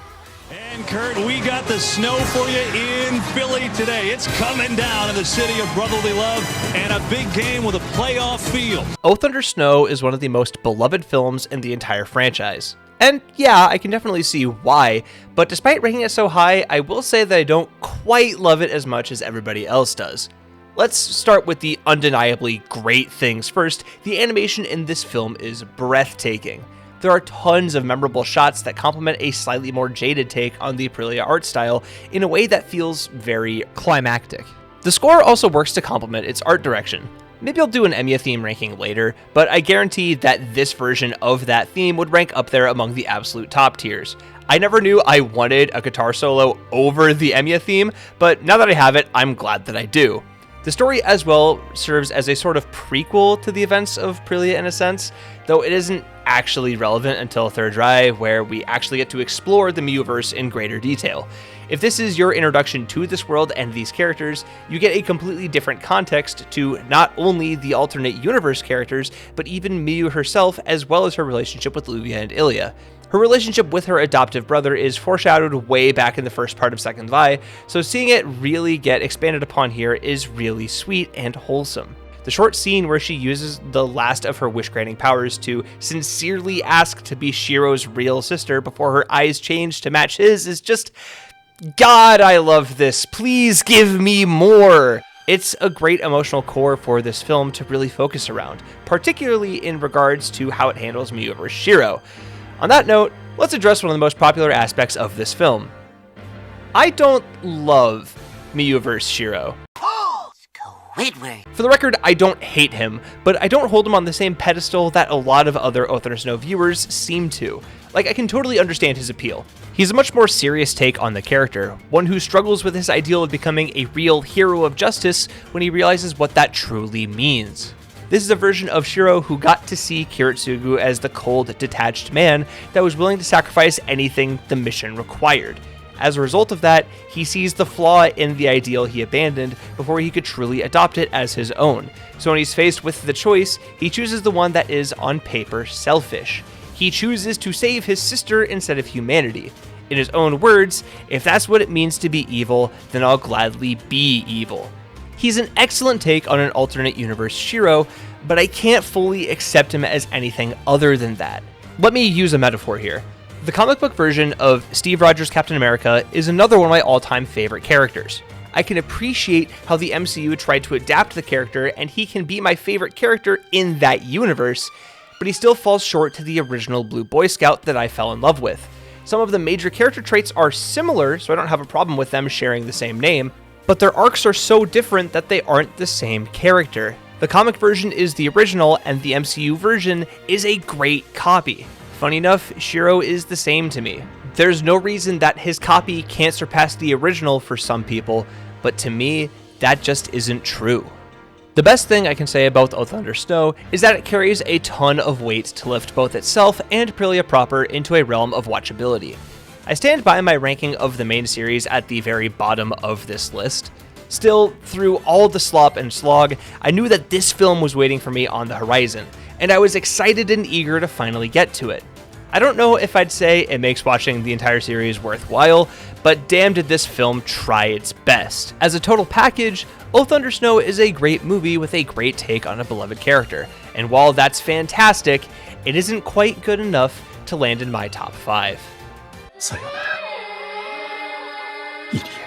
And Kurt, we got the snow for you in Philly today. It's coming down in the city of brotherly love and a big game with a playoff feel. Oath Under Snow is one of the most beloved films in the entire franchise. And yeah, I can definitely see why, but despite ranking it so high, I will say that I don't quite love it as much as everybody else does. Let's start with the undeniably great things first. The animation in this film is breathtaking. There are tons of memorable shots that complement a slightly more jaded take on the Prilya art style in a way that feels very climactic. The score also works to complement its art direction. Maybe I'll do an Emiya theme ranking later, but I guarantee that this version of that theme would rank up there among the absolute top tiers. I never knew I wanted a guitar solo over the Emiya theme, but now that I have it, I'm glad that I do. The story as well serves as a sort of prequel to the events of Prilya in a sense, though it isn't actually relevant until Third Drive, where we actually get to explore the Miyuverse in greater detail. If this is your introduction to this world and these characters, you get a completely different context to not only the alternate universe characters, but even Miyu herself, as well as her relationship with Illya and Illya. Her relationship with her adoptive brother is foreshadowed way back in the first part of Second Vi, so seeing it really get expanded upon here is really sweet and wholesome. The short scene where she uses the last of her wish-granting powers to sincerely ask to be Shiro's real sister before her eyes change to match his is just... God, I love this. Please give me more. It's a great emotional core for this film to really focus around, particularly in regards to how it handles Miyuverse Shiro. On that note, let's address one of the most popular aspects of this film. I don't love Miyuverse Shiro. Squidward. For the record, I don't hate him, but I don't hold him on the same pedestal that a lot of other Oath Under Snow viewers seem to. Like, I can totally understand his appeal. He's a much more serious take on the character, one who struggles with his ideal of becoming a real hero of justice when he realizes what that truly means. This is a version of Shiro who got to see Kiritsugu as the cold, detached man that was willing to sacrifice anything the mission required. As a result of that, he sees the flaw in the ideal he abandoned before he could truly adopt it as his own. So when he's faced with the choice, he chooses the one that is, on paper, selfish. He chooses to save his sister instead of humanity. In his own words, if that's what it means to be evil, then I'll gladly be evil. He's an excellent take on an alternate universe Shiro, but I can't fully accept him as anything other than that. Let me use a metaphor here. The comic book version of Steve Rogers' Captain America is another one of my all-time favorite characters. I can appreciate how the MCU tried to adapt the character, and he can be my favorite character in that universe, but he still falls short to the original Blue Boy Scout that I fell in love with. Some of the major character traits are similar, so I don't have a problem with them sharing the same name, but their arcs are so different that they aren't the same character. The comic version is the original, and the MCU version is a great copy. Funny enough, Shiro is the same to me. There's no reason that his copy can't surpass the original for some people, but to me, that just isn't true. The best thing I can say about Oath Under Snow is that it carries a ton of weight to lift both itself and Aprilia proper into a realm of watchability. I stand by my ranking of the main series at the very bottom of this list. Still, through all the slop and slog, I knew that this film was waiting for me on the horizon, and I was excited and eager to finally get to it. I don't know if I'd say it makes watching the entire series worthwhile, but damn did this film try its best. As a total package, Oath Under Snow is a great movie with a great take on a beloved character, and while that's fantastic, it isn't quite good enough to land in my top 5. Sayonara, Illya.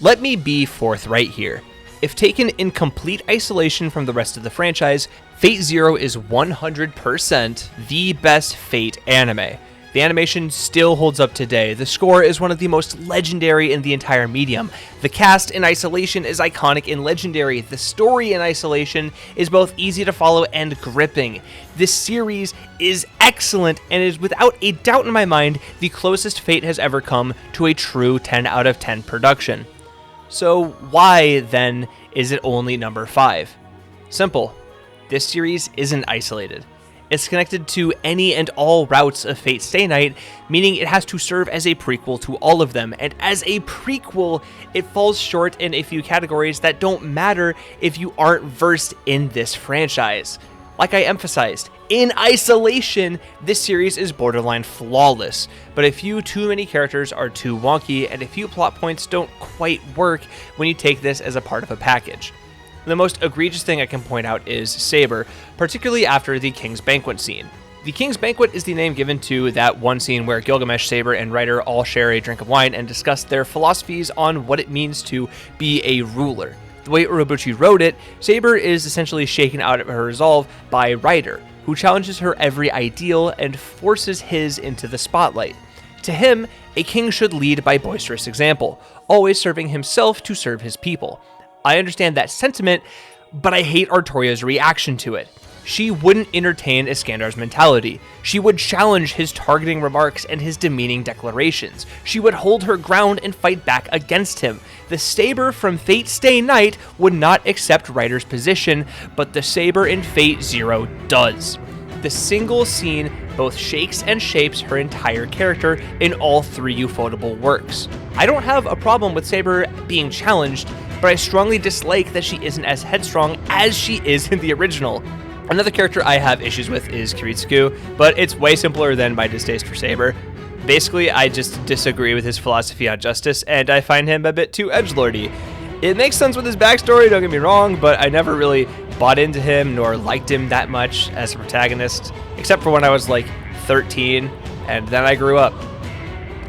Let me be forthright here. If taken in complete isolation from the rest of the franchise, Fate Zero is 100% the best Fate anime. The animation still holds up today. The score is one of the most legendary in the entire medium. The cast in isolation is iconic and legendary. The story in isolation is both easy to follow and gripping. This series is excellent and is without a doubt in my mind the closest Fate has ever come to a true 10 out of 10 production. So why, then, is it only number 5? Simple. This series isn't isolated. It's connected to any and all routes of Fate Stay Night, meaning it has to serve as a prequel to all of them, and as a prequel, it falls short in a few categories that don't matter if you aren't versed in this franchise. Like I emphasized, in isolation, this series is borderline flawless, but a few too many characters are too wonky, and a few plot points don't quite work when you take this as a part of a package. The most egregious thing I can point out is Saber, particularly after the King's Banquet scene. The King's Banquet is the name given to that one scene where Gilgamesh, Saber, and Ryder all share a drink of wine and discuss their philosophies on what it means to be a ruler. The way Urobuchi wrote it, Saber is essentially shaken out of her resolve by Ryder, who challenges her every ideal and forces his into the spotlight. To him, a king should lead by boisterous example, always serving himself to serve his people. I understand that sentiment, but I hate Artoria's reaction to it. She wouldn't entertain Iskandar's mentality. She would challenge his targeting remarks and his demeaning declarations. She would hold her ground and fight back against him. The Saber from Fate Stay Night would not accept Ryder's position, but the Saber in Fate Zero does. The single scene both shakes and shapes her entire character in all 3 Ufotable works. I don't have a problem with Saber being challenged, but I strongly dislike that she isn't as headstrong as she is in the original. Another character I have issues with is Kiritsugu, but it's way simpler than my distaste for Saber. Basically, I just disagree with his philosophy on justice, and I find him a bit too edgelordy. It makes sense with his backstory, don't get me wrong, but I never really bought into him nor liked him that much as a protagonist, except for when I was like 13, and then I grew up.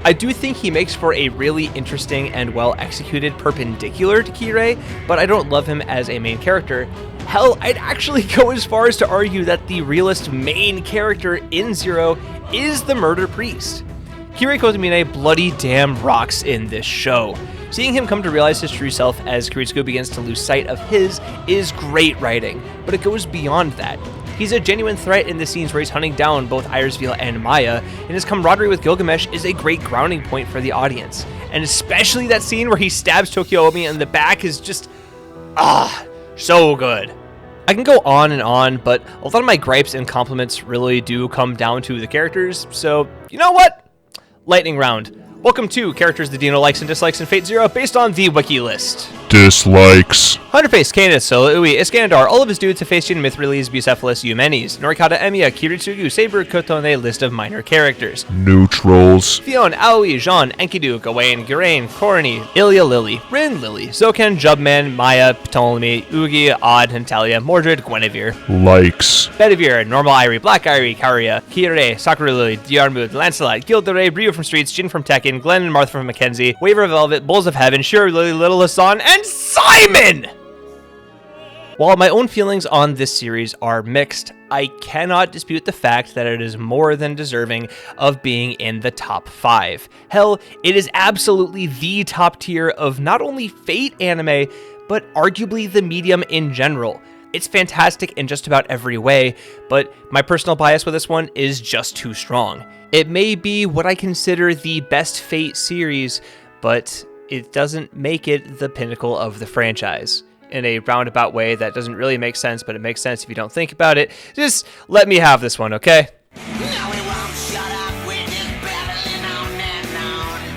I do think he makes for a really interesting and well-executed perpendicular to Kirei, but I don't love him as a main character. Hell, I'd actually go as far as to argue that the realest main character in Zero is the Murder Priest. Kirei Kotomine bloody damn rocks in this show. Seeing him come to realize his true self as Kiritsugu begins to lose sight of his is great writing, but it goes beyond that. He's a genuine threat in the scenes where he's hunting down both Irisveal and Emiya, and his camaraderie with Gilgamesh is a great grounding point for the audience. And especially that scene where he stabs Tokiomi in the back is just, so good. I can go on and on, but a lot of my gripes and compliments really do come down to the characters, so you know what? Lightning round. Welcome to Characters the Dino likes and dislikes in Fate Zero based on the wiki list. Dislikes. Hunterface, Canis, Scylla, Ui, Iskandar, all of his dudes, Hephaestion, Mithriles, Bucephalus, Eumenes, Norikata, Emiya, Kiritsugu, Saber, Kotone, list of minor characters. Neutrals. Theon, Aoi, Jean, Enkidu, Gawain, Geraint, Corny, Illya, Lily, Rin, Lily, Zokan, Jubman, Maya, Ptolemy, Ugi, Odd, Natalia, Mordred, Guinevere. Likes. Bedivere, Normal Irie, Black Irie, Karia, Kirei, Sakura Lily, Diarmud, Lancelot, Gilderay, Brio from Streets, Jin from Tekken, Glenn and Martha from Mackenzie, Waver of Velvet, Bulls of Heaven, Shira Lily, Little Hassan, and Simon! While my own feelings on this series are mixed, I cannot dispute the fact that it is more than deserving of being in the top 5. Hell, it is absolutely the top tier of not only Fate anime, but arguably the medium in general. It's fantastic in just about every way, but my personal bias with this one is just too strong. It may be what I consider the best Fate series, but it doesn't make it the pinnacle of the franchise. In a roundabout way that doesn't really make sense, but it makes sense if you don't think about it. Just let me have this one, okay?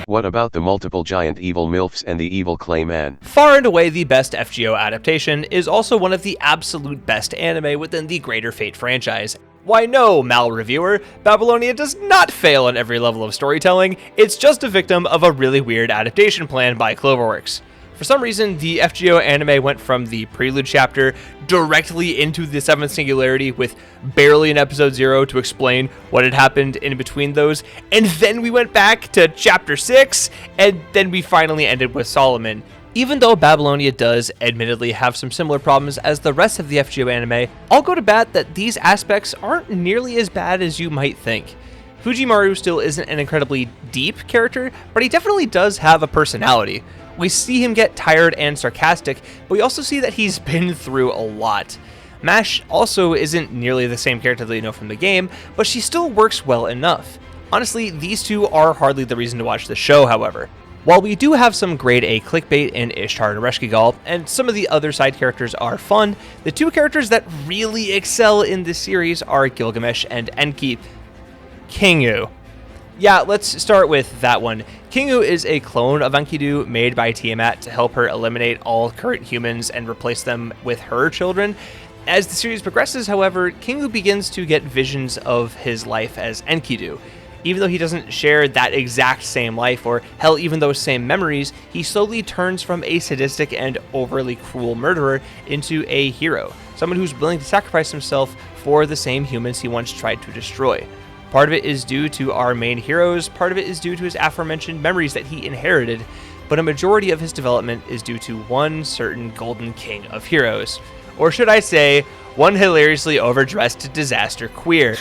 What about the multiple giant evil MILFs and the evil Clayman? Far and away the best FGO adaptation is also one of the absolute best anime within the greater Fate franchise. Why no, Mal Reviewer, Babylonia does not fail on every level of storytelling, it's just a victim of a really weird adaptation plan by Cloverworks. For some reason, the FGO anime went from the Prelude chapter directly into the 7th Singularity with barely an episode 0 to explain what had happened in between those, and then we went back to chapter 6, and then we finally ended with Solomon. Even though Babylonia does admittedly have some similar problems as the rest of the FGO anime, I'll go to bat that these aspects aren't nearly as bad as you might think. Fujimaru still isn't an incredibly deep character, but he definitely does have a personality. We see him get tired and sarcastic, but we also see that he's been through a lot. Mash also isn't nearly the same character that you know from the game, but she still works well enough. Honestly, these two are hardly the reason to watch the show, however. While we do have some grade A clickbait in Ishtar and Reshkigal, and some of the other side characters are fun, the two characters that really excel in this series are Gilgamesh and Enki. Kingu. Yeah, let's start with that one. Kingu is a clone of Enkidu made by Tiamat to help her eliminate all current humans and replace them with her children. As the series progresses, however, Kingu begins to get visions of his life as Enkidu. Even though he doesn't share that exact same life, or hell, even those same memories, he slowly turns from a sadistic and overly cruel murderer into a hero, someone who's willing to sacrifice himself for the same humans he once tried to destroy. Part of it is due to our main heroes, part of it is due to his aforementioned memories that he inherited, but a majority of his development is due to one certain Golden King of Heroes. Or should I say, one hilariously overdressed disaster queer.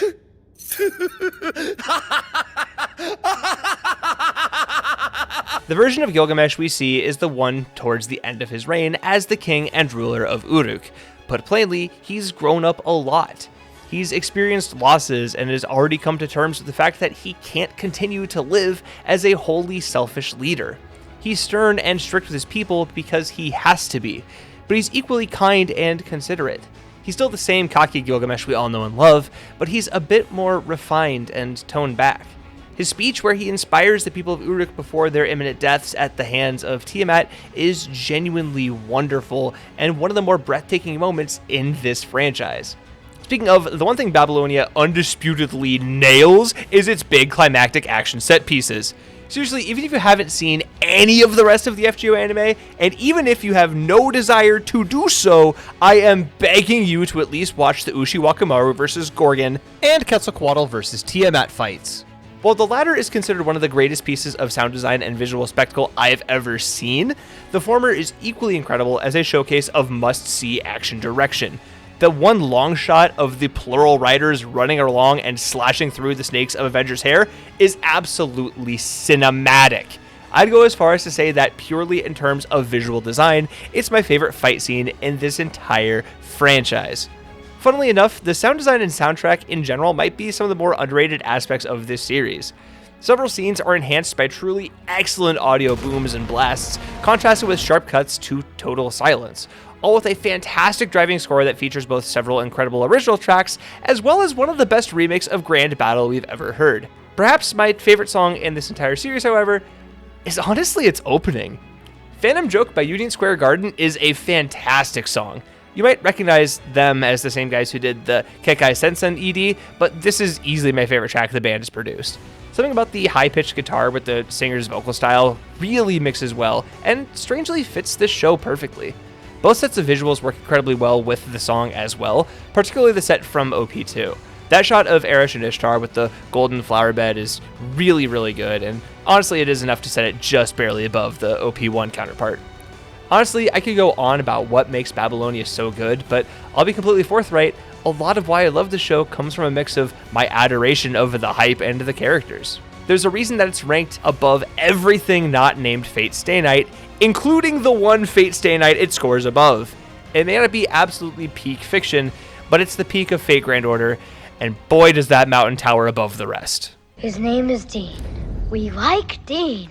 The version of Gilgamesh we see is the one towards the end of his reign as the king and ruler of Uruk. Put plainly, he's grown up a lot. He's experienced losses and has already come to terms with the fact that he can't continue to live as a wholly selfish leader. He's stern and strict with his people because he has to be, but he's equally kind and considerate. He's still the same cocky Gilgamesh we all know and love, but he's a bit more refined and toned back. His speech where he inspires the people of Uruk before their imminent deaths at the hands of Tiamat is genuinely wonderful and one of the more breathtaking moments in this franchise. Speaking of, the one thing Babylonia undisputedly nails is its big climactic action set pieces. Seriously, even if you haven't seen any of the rest of the FGO anime, and even if you have no desire to do so, I am begging you to at least watch the Ushiwakamaru vs. Gorgon and Quetzalcoatl vs. Tiamat fights. While the latter is considered one of the greatest pieces of sound design and visual spectacle I have ever seen, the former is equally incredible as a showcase of must-see action direction. The one long shot of the plural riders running along and slashing through the snakes of Avengers' hair is absolutely cinematic. I'd go as far as to say that purely in terms of visual design, it's my favorite fight scene in this entire franchise. Funnily enough, the sound design and soundtrack in general might be some of the more underrated aspects of this series. Several scenes are enhanced by truly excellent audio booms and blasts, contrasted with sharp cuts to total silence, all with a fantastic driving score that features both several incredible original tracks, as well as one of the best remakes of Grand Battle we've ever heard. Perhaps my favorite song in this entire series, however, is honestly its opening. Phantom Joke by Union Square Garden is a fantastic song. You might recognize them as the same guys who did the Kekkai Sensen ED, but this is easily my favorite track the band has produced. Something about the high-pitched guitar with the singer's vocal style really mixes well, and strangely fits this show perfectly. Both sets of visuals work incredibly well with the song as well, particularly the set from OP2. That shot of Eresh and Ishtar with the golden flower bed is really, really good, and honestly it is enough to set it just barely above the OP1 counterpart. Honestly, I could go on about what makes Babylonia so good, but I'll be completely forthright, a lot of why I love the show comes from a mix of my adoration of the hype and the characters. There's a reason that it's ranked above everything not named Fate Stay Night, including the one Fate Stay Night it scores above. It may not be absolutely peak fiction, but it's the peak of Fate Grand Order, and boy does that mountain tower above the rest. His name is Deen. We like Deen.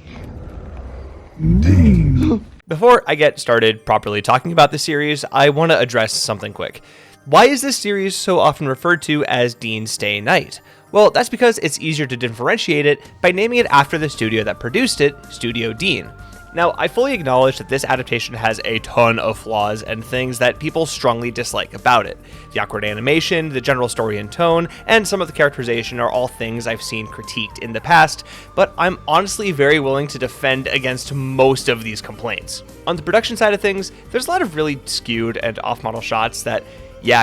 Before I get started properly talking about the series, I want to address something quick. Why is this series so often referred to as Deen's Stay Night? Well, that's because it's easier to differentiate it by naming it after the studio that produced it, Studio Deen. Now, I fully acknowledge that this adaptation has a ton of flaws and things that people strongly dislike about it. The awkward animation, the general story and tone, and some of the characterization are all things I've seen critiqued in the past, but I'm honestly very willing to defend against most of these complaints. On the production side of things, there's a lot of really skewed and off-model shots that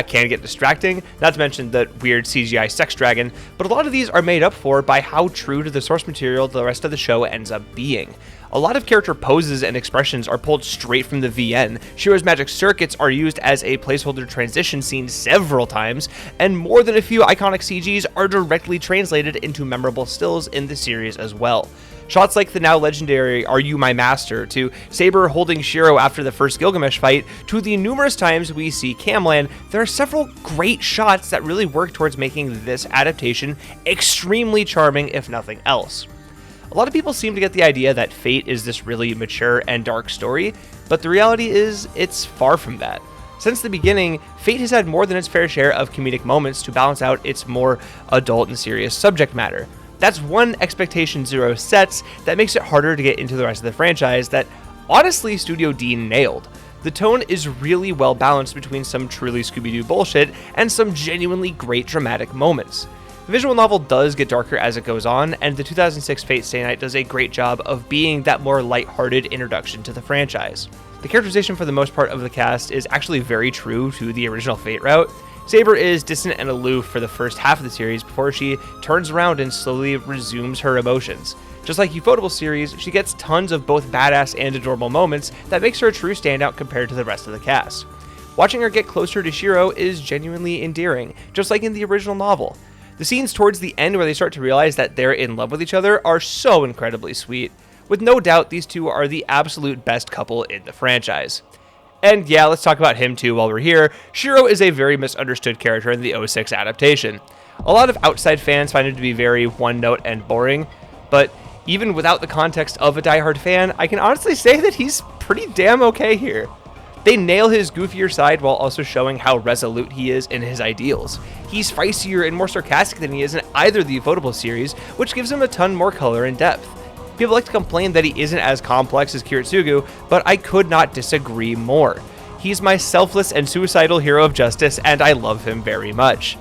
can get distracting, not to mention the weird CGI sex dragon, but a lot of these are made up for by how true to the source material the rest of the show ends up being. A lot of character poses and expressions are pulled straight from the VN, Shiro's magic circuits are used as a placeholder transition scene several times, and more than a few iconic CGs are directly translated into memorable stills in the series as well. Shots like the now legendary "Are You My Master?" to Saber holding Shiro after the first Gilgamesh fight, to the numerous times we see Camland, there are several great shots that really work towards making this adaptation extremely charming if nothing else. A lot of people seem to get the idea that Fate is this really mature and dark story, but the reality is it's far from that. Since the beginning, Fate has had more than its fair share of comedic moments to balance out its more adult and serious subject matter. That's one expectation Zero sets that makes it harder to get into the rest of the franchise that, honestly, Studio Deen nailed. The tone is really well balanced between some truly Scooby-Doo bullshit and some genuinely great dramatic moments. The visual novel does get darker as it goes on, and the 2006 Fate Stay Night does a great job of being that more lighthearted introduction to the franchise. The characterization for the most part of the cast is actually very true to the original Fate route. Saber is distant and aloof for the first half of the series before she turns around and slowly resumes her emotions. Just like Ufotable series, she gets tons of both badass and adorable moments that makes her a true standout compared to the rest of the cast. Watching her get closer to Shiro is genuinely endearing, just like in the original novel. The scenes towards the end where they start to realize that they're in love with each other are so incredibly sweet. With no doubt, these two are the absolute best couple in the franchise. And yeah, let's talk about him too while we're here. Shiro is a very misunderstood character in the 06 adaptation. A lot of outside fans find him to be very one-note and boring, but even without the context of a diehard fan, I can honestly say that he's pretty damn okay here. They nail his goofier side while also showing how resolute he is in his ideals. He's feistier and more sarcastic than he is in either the Ufotable series, which gives him a ton more color and depth. People like to complain that he isn't as complex as Kiritsugu, but I could not disagree more. He's my selfless and suicidal hero of justice, and I love him very much.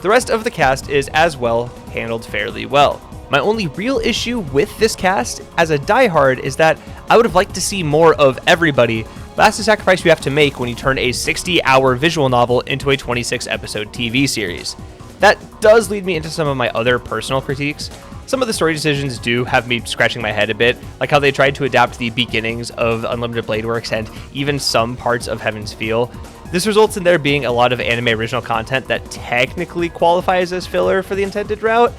The rest of the cast is as well handled fairly well. My only real issue with this cast as a diehard is that I would have liked to see more of everybody, but that's the sacrifice you have to make when you turn a 60-hour visual novel into a 26-episode TV series. That does lead me into some of my other personal critiques. Some of the story decisions do have me scratching my head a bit, like how they tried to adapt the beginnings of Unlimited Blade Works and even some parts of Heaven's Feel. This results in there being a lot of anime original content that technically qualifies as filler for the intended route,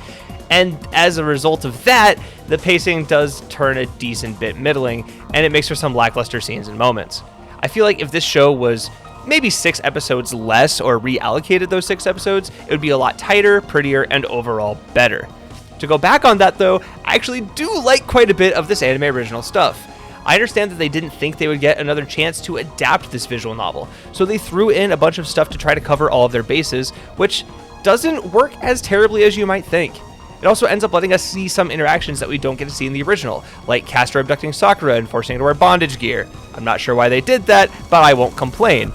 And as a result of that, the pacing does turn a decent bit middling, and it makes for some lackluster scenes and moments. I feel like if this show was maybe 6 episodes less or reallocated those 6 episodes, it would be a lot tighter, prettier, and overall better. To go back on that though, I actually do like quite a bit of this anime original stuff. I understand that they didn't think they would get another chance to adapt this visual novel, so they threw in a bunch of stuff to try to cover all of their bases, which doesn't work as terribly as you might think. It also ends up letting us see some interactions that we don't get to see in the original, like Castor abducting Sakura and forcing her to wear bondage gear. I'm not sure why they did that, but I won't complain.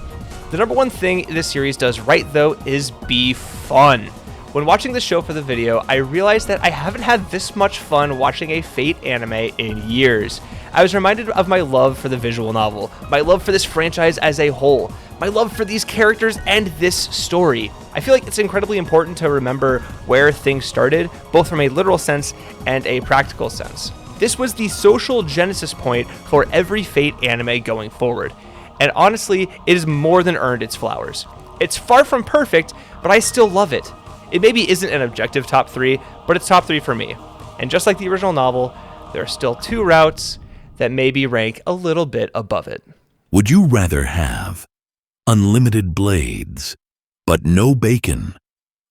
The number one thing this series does right though is be fun. When watching this show for the video, I realized that I haven't had this much fun watching a Fate anime in years. I was reminded of my love for the visual novel, my love for this franchise as a whole, my love for these characters and this story. I feel like it's incredibly important to remember where things started, both from a literal sense and a practical sense. This was the social genesis point for every Fate anime going forward, and honestly, it has more than earned its flowers. It's far from perfect, but I still love it. It maybe isn't an objective top 3, but it's top 3 for me. And just like the original novel, there are still 2 routes that maybe rank a little bit above it. Would you rather have unlimited blades, but no bacon?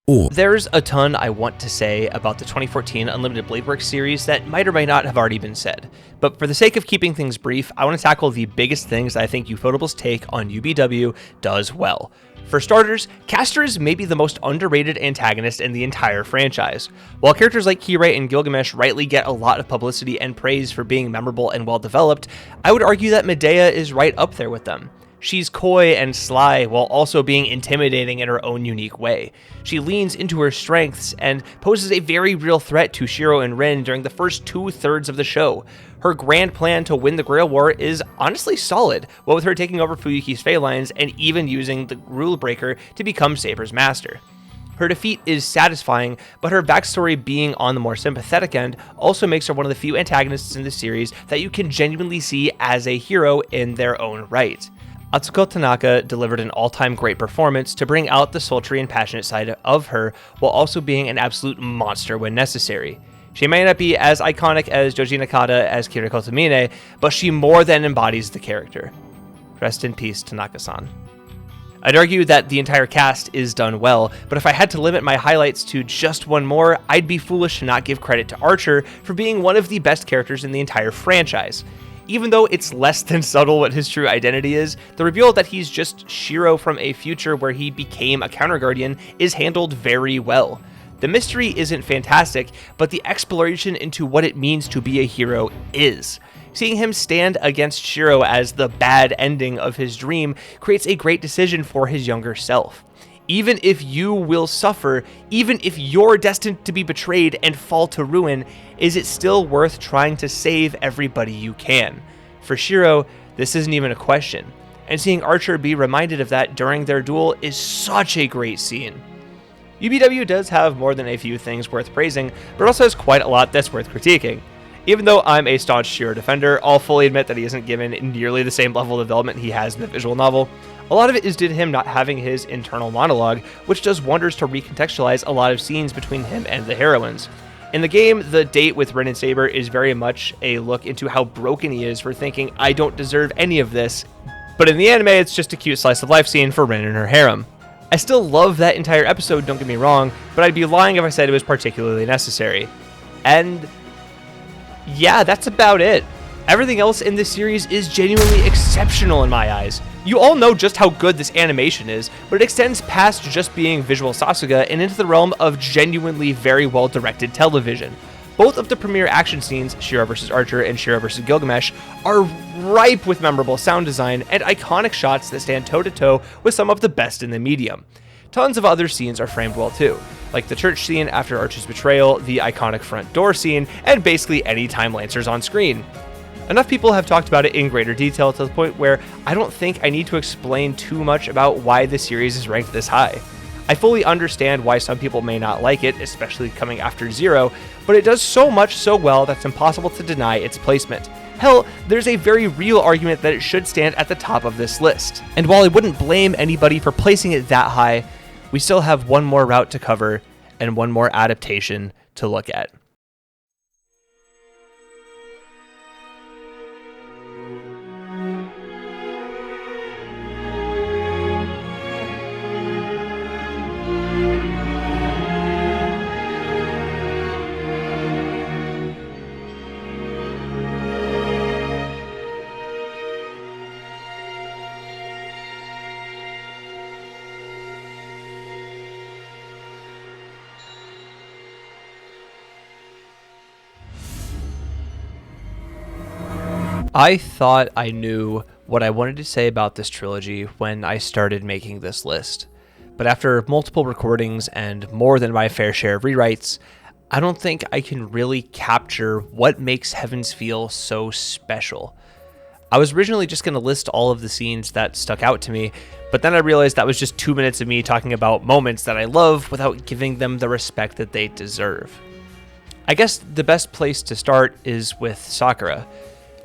Or there's a ton I want to say about the 2014 Unlimited Blade Works series that might or might not have already been said. But for the sake of keeping things brief, I want to tackle the biggest things I think Ufotable's take on UBW does well. For starters, Castor is maybe the most underrated antagonist in the entire franchise. While characters like Kirei and Gilgamesh rightly get a lot of publicity and praise for being memorable and well developed, I would argue that Medea is right up there with them. She's coy and sly while also being intimidating in her own unique way. She leans into her strengths and poses a very real threat to Shiro and Rin during the first 2/3 of the show. Her grand plan to win the Grail War is honestly solid, what with her taking over Fuyuki's Fey lines and even using the Rule Breaker to become Saber's master. Her defeat is satisfying, but her backstory being on the more sympathetic end also makes her one of the few antagonists in the series that you can genuinely see as a hero in their own right. Atsuko Tanaka delivered an all-time great performance to bring out the sultry and passionate side of her, while also being an absolute monster when necessary. She may not be as iconic as Joji Nakata as Kiriko Tamine, but she more than embodies the character. Rest in peace, Tanaka-san. I'd argue that the entire cast is done well, but if I had to limit my highlights to just one more, I'd be foolish to not give credit to Archer for being one of the best characters in the entire franchise. Even though it's less than subtle what his true identity is, the reveal that he's just Shiro from a future where he became a counter-guardian is handled very well. The mystery isn't fantastic, but the exploration into what it means to be a hero is. Seeing him stand against Shiro as the bad ending of his dream creates a great decision for his younger self. Even if you will suffer, even if you're destined to be betrayed and fall to ruin, is it still worth trying to save everybody you can? For Shiro, this isn't even a question, and seeing Archer be reminded of that during their duel is such a great scene. UBW does have more than a few things worth praising, but also has quite a lot that's worth critiquing. Even though I'm a staunch Shiro defender, I'll fully admit that he isn't given nearly the same level of development he has in the visual novel. A lot of it is due to him not having his internal monologue, which does wonders to recontextualize a lot of scenes between him and the heroines. In the game, the date with Rin and Saber is very much a look into how broken he is for thinking, I don't deserve any of this, but in the anime it's just a cute slice of life scene for Rin and her harem. I still love that entire episode, don't get me wrong, but I'd be lying if I said it was particularly necessary. And yeah, that's about it. Everything else in this series is genuinely exceptional in my eyes. You all know just how good this animation is, but it extends past just being visual Sasuga and into the realm of genuinely very well directed television. Both of the premiere action scenes, Shiro vs. Archer and Shiro vs. Gilgamesh, are ripe with memorable sound design and iconic shots that stand toe-to-toe with some of the best in the medium. Tons of other scenes are framed well too, like the church scene after Archer's betrayal, the iconic front door scene, and basically any time Lancer's on screen. Enough people have talked about it in greater detail to the point where I don't think I need to explain too much about why the series is ranked this high. I fully understand why some people may not like it, especially coming after Zero, but it does so much so well that it's impossible to deny its placement. Hell, there's a very real argument that it should stand at the top of this list. And while I wouldn't blame anybody for placing it that high, we still have one more route to cover and one more adaptation to look at. I thought I knew what I wanted to say about this trilogy when I started making this list, but after multiple recordings and more than my fair share of rewrites, I don't think I can really capture what makes Heaven's Feel so special. I was originally just going to list all of the scenes that stuck out to me, but then I realized that was just 2 minutes of me talking about moments that I love without giving them the respect that they deserve. I guess the best place to start is with Sakura.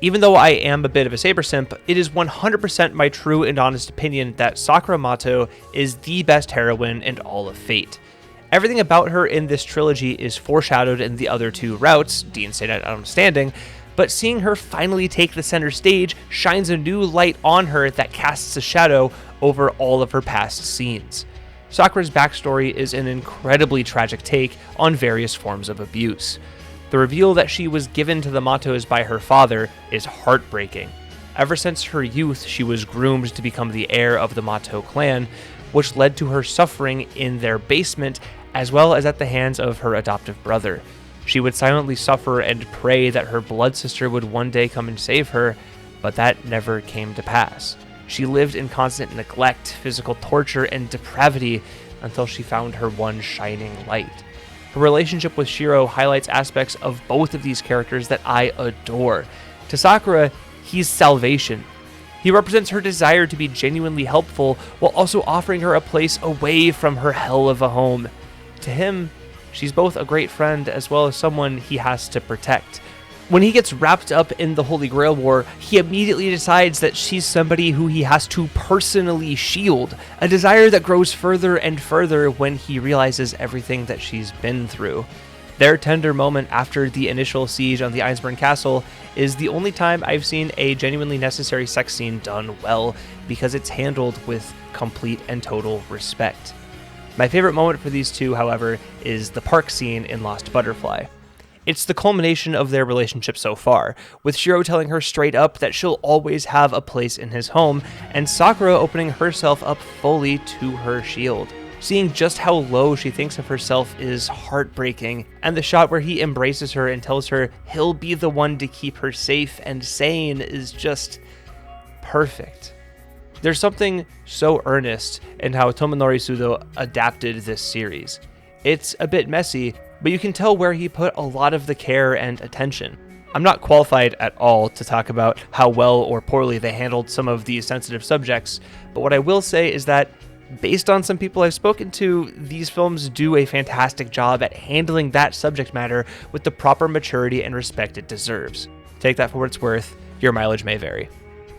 Even though I am a bit of a Saber simp, it is 100% my true and honest opinion that Sakura Mato is the best heroine in all of Fate. Everything about her in this trilogy is foreshadowed in the other two routes, Deen stayed notwithstanding, but seeing her finally take the center stage shines a new light on her that casts a shadow over all of her past scenes. Sakura's backstory is an incredibly tragic take on various forms of abuse. The reveal that she was given to the Matos by her father is heartbreaking. Ever since her youth, she was groomed to become the heir of the Mato clan, which led to her suffering in their basement as well as at the hands of her adoptive brother. She would silently suffer and pray that her blood sister would one day come and save her, but that never came to pass. She lived in constant neglect, physical torture, and depravity until she found her one shining light. Her relationship with Shiro highlights aspects of both of these characters that I adore. To Sakura, he's salvation. He represents her desire to be genuinely helpful while also offering her a place away from her hell of a home. To him, she's both a great friend as well as someone he has to protect. When he gets wrapped up in the Holy Grail War, he immediately decides that she's somebody who he has to personally shield, a desire that grows further and further when he realizes everything that she's been through. Their tender moment after the initial siege on the Einsburn Castle is the only time I've seen a genuinely necessary sex scene done well, because it's handled with complete and total respect. My favorite moment for these two, however, is the park scene in Lost Butterfly. It's the culmination of their relationship so far, with Shiro telling her straight up that she'll always have a place in his home, and Sakura opening herself up fully to her shield. Seeing just how low she thinks of herself is heartbreaking, and the shot where he embraces her and tells her he'll be the one to keep her safe and sane is just perfect. There's something so earnest in how Tomonori Sudo adapted this series. It's a bit messy, but you can tell where he put a lot of the care and attention. I'm not qualified at all to talk about how well or poorly they handled some of these sensitive subjects, but what I will say is that, based on some people I've spoken to, these films do a fantastic job at handling that subject matter with the proper maturity and respect it deserves. Take that for what it's worth, your mileage may vary.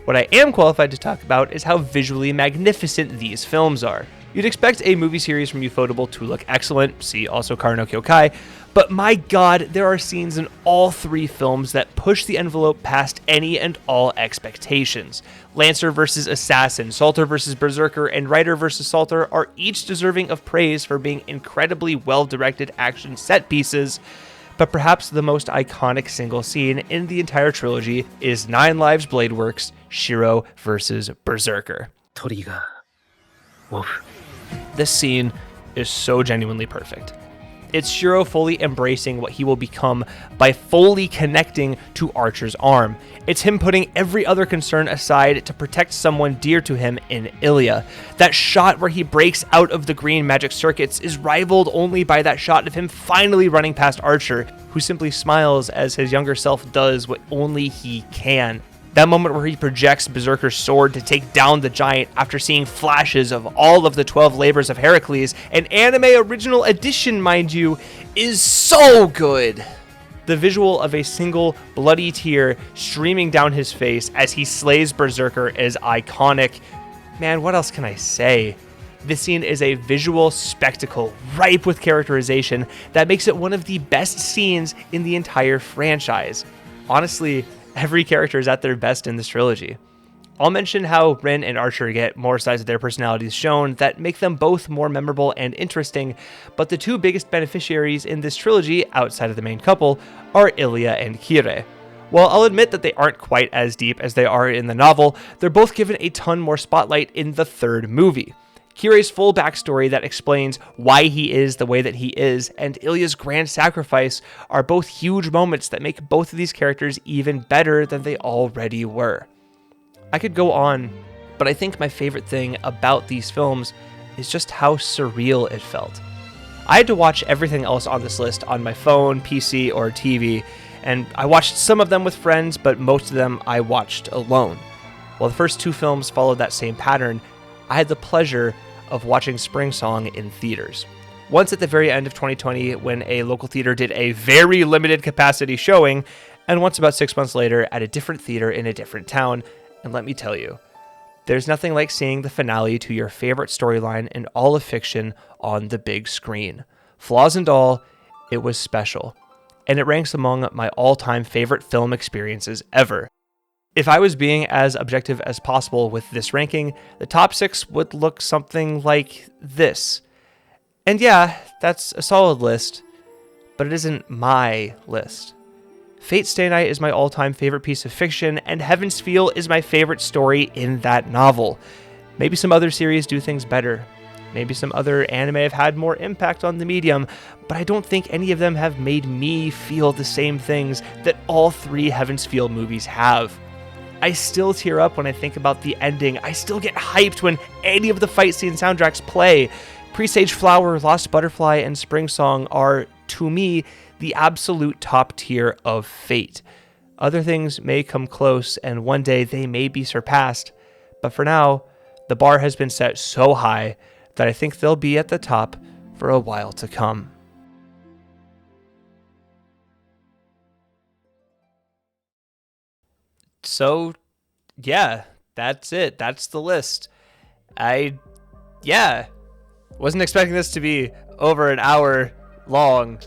What I am qualified to talk about is how visually magnificent these films are. You'd expect a movie series from Ufotable to look excellent, see also Kara no Kyokai, but my god, there are scenes in all three films that push the envelope past any and all expectations. Lancer vs. Assassin, Salter vs. Berserker, and Rider vs. Salter are each deserving of praise for being incredibly well-directed action set pieces, but perhaps the most iconic single scene in the entire trilogy is Nine Lives Blade Works' Shiro vs. Berserker. This scene is so genuinely perfect. It's Shiro fully embracing what he will become by fully connecting to Archer's arm. It's him putting every other concern aside to protect someone dear to him in Illya. That shot where he breaks out of the green magic circuits is rivaled only by that shot of him finally running past Archer, who simply smiles as his younger self does what only he can. That moment where he projects Berserker's sword to take down the giant after seeing flashes of all of the 12 labors of Heracles, an anime original edition, mind you, is so good. The visual of a single bloody tear streaming down his face as he slays Berserker is iconic. Man, what else can I say? This scene is a visual spectacle, ripe with characterization, that makes it one of the best scenes in the entire franchise. Honestly, every character is at their best in this trilogy. I'll mention how Rin and Archer get more sides of their personalities shown that make them both more memorable and interesting, but the two biggest beneficiaries in this trilogy, outside of the main couple, are Illya and Kire. While I'll admit that they aren't quite as deep as they are in the novel, they're both given a ton more spotlight in the third movie. Kire's full backstory that explains why he is the way that he is, and Ilya's grand sacrifice are both huge moments that make both of these characters even better than they already were. I could go on, but I think my favorite thing about these films is just how surreal it felt. I had to watch everything else on this list on my phone, PC, or TV, and I watched some of them with friends, but most of them I watched alone. While the first two films followed that same pattern, I had the pleasure of watching Spring Song in theaters. Once at the very end of 2020 when a local theater did a very limited capacity showing, and once about 6 months later at a different theater in a different town. And let me tell you, there's nothing like seeing the finale to your favorite storyline in all of fiction on the big screen. Flaws and all, it was special. And it ranks among my all-time favorite film experiences ever. If I was being as objective as possible with this ranking, the top 6 would look something like this. And yeah, that's a solid list, but it isn't my list. Fate Stay Night is my all-time favorite piece of fiction, and Heaven's Feel is my favorite story in that novel. Maybe some other series do things better. Maybe some other anime have had more impact on the medium, but I don't think any of them have made me feel the same things that all 3 Heaven's Feel movies have. I still tear up when I think about the ending. I still get hyped when any of the fight scene soundtracks play. Presage Flower, Lost Butterfly, and Spring Song are, to me, the absolute top tier of Fate. Other things may come close, and one day they may be surpassed, but for now, the bar has been set so high that I think they'll be at the top for a while to come. So, yeah, that's it. That's the list. Wasn't expecting this to be over an hour long.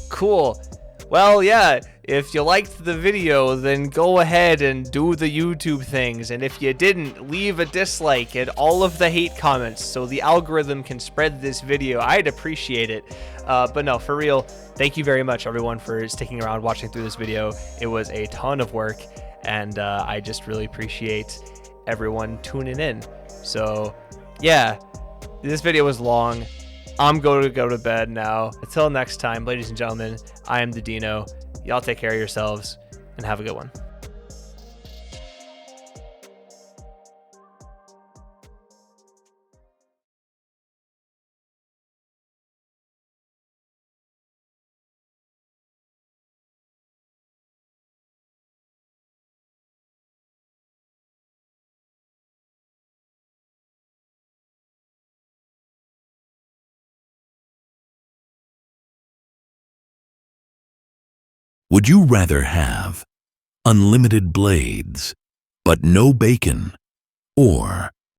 Cool. Well, yeah, if you liked the video, then go ahead and do the YouTube things. And if you didn't, leave a dislike and all of the hate comments so the algorithm can spread this video. I'd appreciate it. But no, for real, thank you very much, everyone, for sticking around watching through this video. It was a ton of work, and I just really appreciate everyone tuning in. So, yeah, this video was long. I'm going to go to bed now. Until next time, ladies and gentlemen, I am the Dino. Y'all take care of yourselves and have a good one. Would you rather have unlimited blades, but no bacon, or